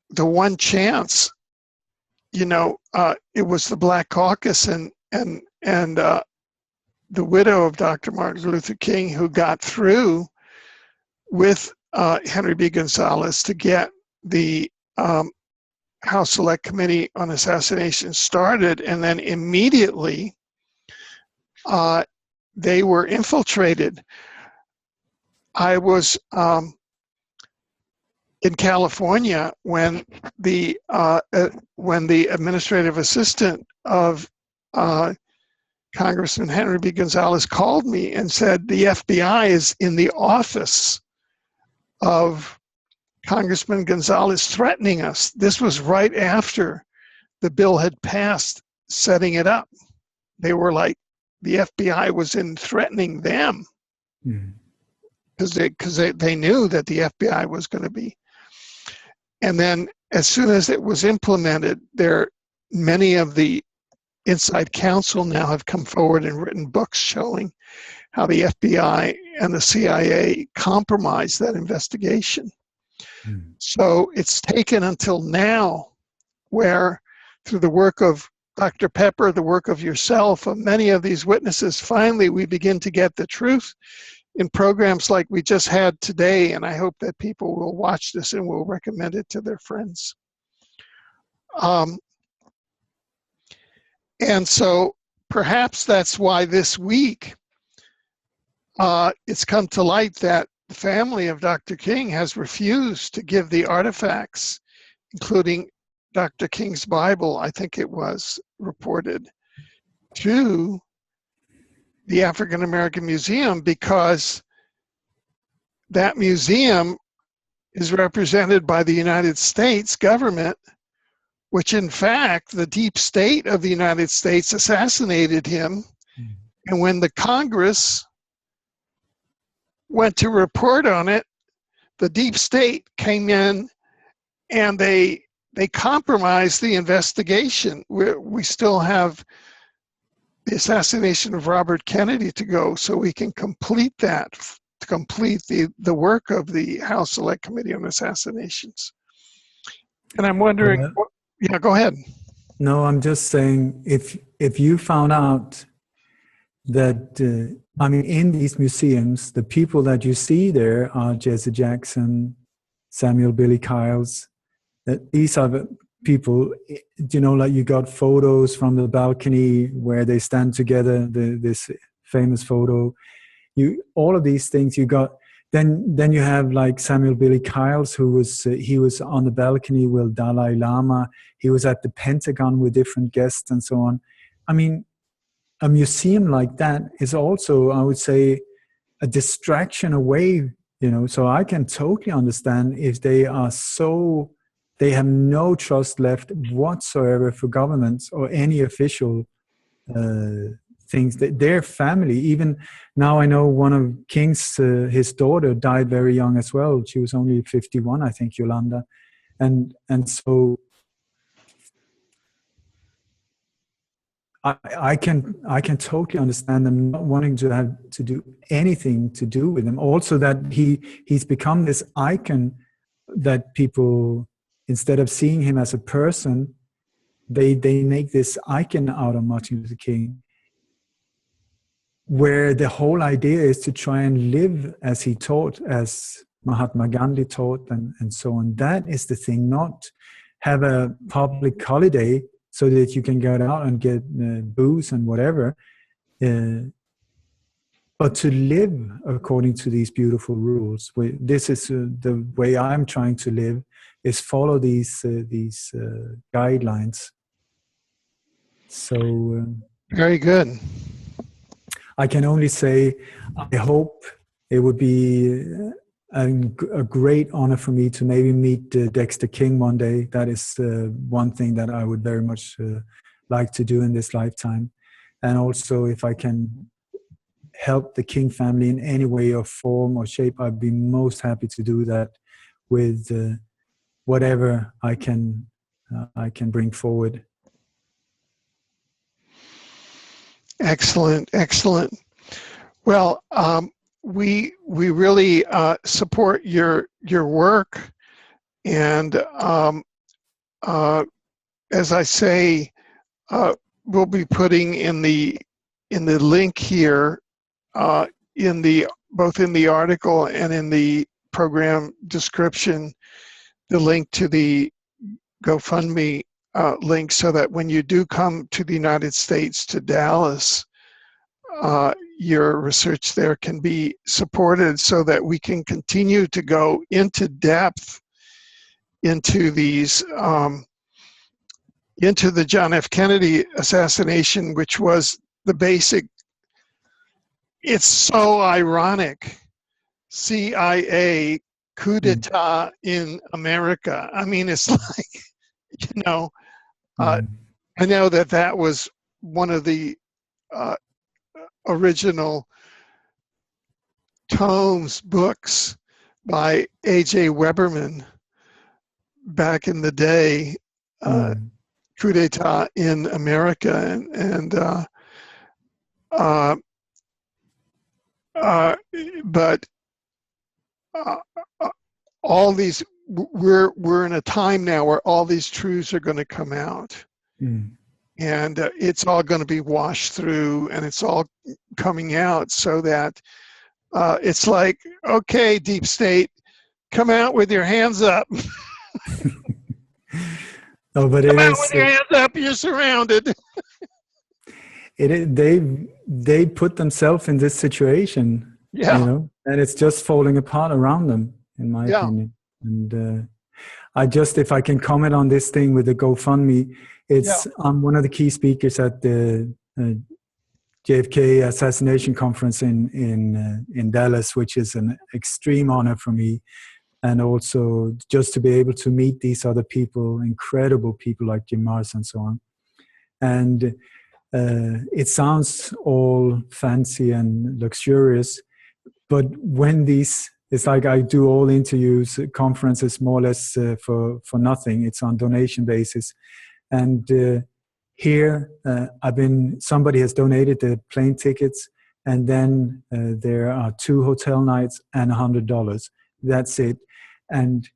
the one chance, you know, it was the Black Caucus and the widow of Dr. Martin Luther King who got through with Henry B. Gonzalez to get the House Select Committee on Assassination started, and then immediately they were infiltrated. I was in California when the administrative assistant of Congressman Henry B. Gonzalez called me and said the FBI is in the office of Congressman Gonzalez threatening us. This was right after the bill had passed setting it up. They were like, the FBI was in threatening them because they knew that the FBI was going to be. And then as soon as it was implemented, many of the inside counsel now have come forward and written books showing how the FBI and the CIA compromised that investigation. So it's taken until now where, through the work of Dr. Pepper, the work of yourself, of many of these witnesses, finally we begin to get the truth in programs like we just had today, and I hope that people will watch this and will recommend it to their friends. And so perhaps that's why this week it's come to light that the family of Dr. King has refused to give the artifacts, including Dr. King's Bible, I think it was reported, to the African American Museum, because that museum is represented by the United States government, which in fact the deep state of the United States assassinated him. And when the Congress went to report on it, the deep state came in and they compromised the investigation. We still have the assassination of Robert Kennedy to go, so we can complete that, to complete the work of the House Select Committee on Assassinations. And I'm wondering, yeah, go ahead. No, I'm just saying, if you found out that, I mean, in these museums, the people that you see there are Jesse Jackson, Samuel Billy Kyles, that these are the people, you know, like you got photos from the balcony where they stand together, this famous photo. All of these things you got. Then you have like Samuel Billy Kyles, he was on the balcony with Dalai Lama. He was at the Pentagon with different guests and so on. I mean, a museum like that is also, I would say, a distraction away, you know. So I can totally understand if they have no trust left whatsoever for governments or any official things. That their family, even now, I know one of King's, his daughter died very young as well. She was only 51, I think, Yolanda, and so I can totally understand them not wanting to have to do anything to do with him. Also, that he's become this icon that people, instead of seeing him as a person, they make this icon out of Martin Luther King, where the whole idea is to try and live as he taught, as Mahatma Gandhi taught, and so on. That is the thing, not have a public holiday so that you can go out and get booze and whatever. but to live according to these beautiful rules. This is the way I'm trying to live, is follow these guidelines. So Very good. I can only say I hope it would be a great honor for me to maybe meet Dexter King one day. That is one thing that I would very much like to do in this lifetime. And also, if I can help the King family in any way or form or shape, I'd be most happy to do that with whatever I can bring forward. Excellent, excellent. Well, we really support your work, and as I say, we'll be putting in the link here, both in the article and in the program description, the link to the GoFundMe link, so that when you do come to the United States, to Dallas, your research there can be supported, so that we can continue to go into depth into these into the John F. Kennedy assassination, which was the basic. It's so ironic. CIA coup d'etat in America. I mean, it's like, you know, I know that was one of the original books by A.J. Weberman back in the day, coup d'etat in America, but all these, we're in a time now where all these truths are going to come out, and it's all going to be washed through, and it's all coming out, so that it's like, okay, deep state, come out with your hands up. No, but come out with your hands up. You're surrounded. They put themselves in this situation, yeah, you know, and it's just falling apart around them, in my opinion. And if I can comment on this thing with the GoFundMe, I'm one of the key speakers at the JFK assassination conference in Dallas, which is an extreme honor for me. And also just to be able to meet these other people, incredible people like Jim Mars and so on. And it sounds all fancy and luxurious, but when it's like I do all interviews, conferences more or less for nothing. It's on donation basis. And here somebody has donated the plane tickets, and then there are 2 hotel nights and $100. That's it. And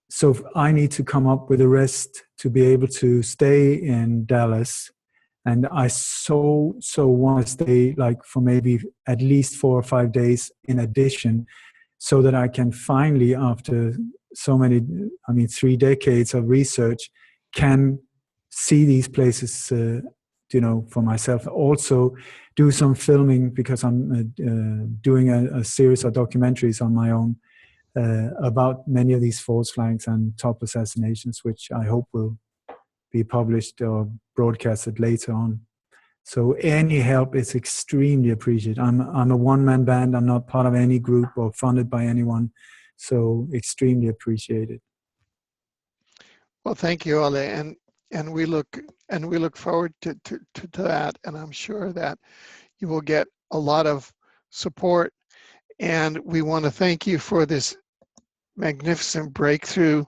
so I need to come up with the rest to be able to stay in Dallas. And I so want to stay like for maybe at least 4 or 5 days in addition, so that I can finally, after 3 decades of research, can see these places, for myself. Also do some filming, because I'm doing a series of documentaries on my own about many of these false flags and top assassinations, which I hope will be published or broadcasted later on. So any help is extremely appreciated. I'm a one-man band. I'm not part of any group or funded by anyone. So extremely appreciated. Well, thank you, Ole, and we look forward to that, and I'm sure that you will get a lot of support. And we want to thank you for this magnificent breakthrough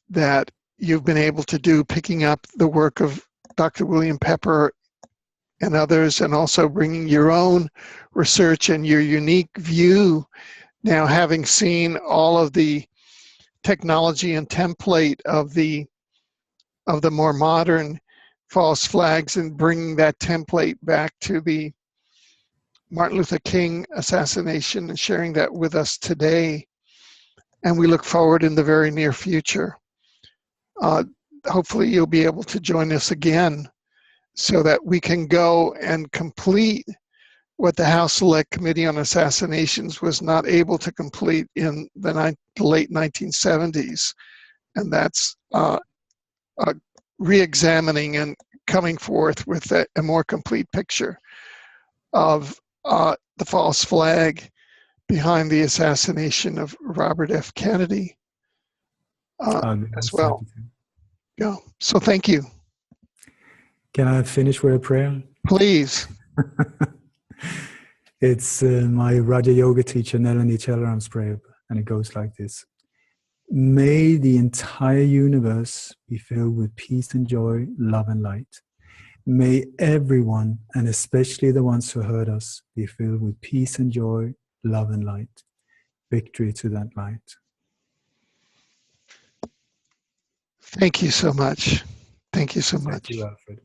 that you've been able to do, picking up the work of Dr. William Pepper and others, and also bringing your own research and your unique view, now having seen all of the technology and template of the more modern false flags, and bringing that template back to the Martin Luther King assassination and sharing that with us today. And we look forward in the very near future. Hopefully you'll be able to join us again, so that we can go and complete what the House Select Committee on Assassinations was not able to complete in the late 1970s. And that's re-examining and coming forth with a more complete picture of the false flag behind the assassination of Robert F. Kennedy as well. Yeah. So thank you. Can I finish with a prayer? Please. It's my Raja Yoga teacher, Nelani Chelaram's prayer, and it goes like this. May the entire universe be filled with peace and joy, love and light. May everyone, and especially the ones who hurt us, be filled with peace and joy, love and light. Victory to that light. Thank you so much. Thank you so much. Thank you, Alfred.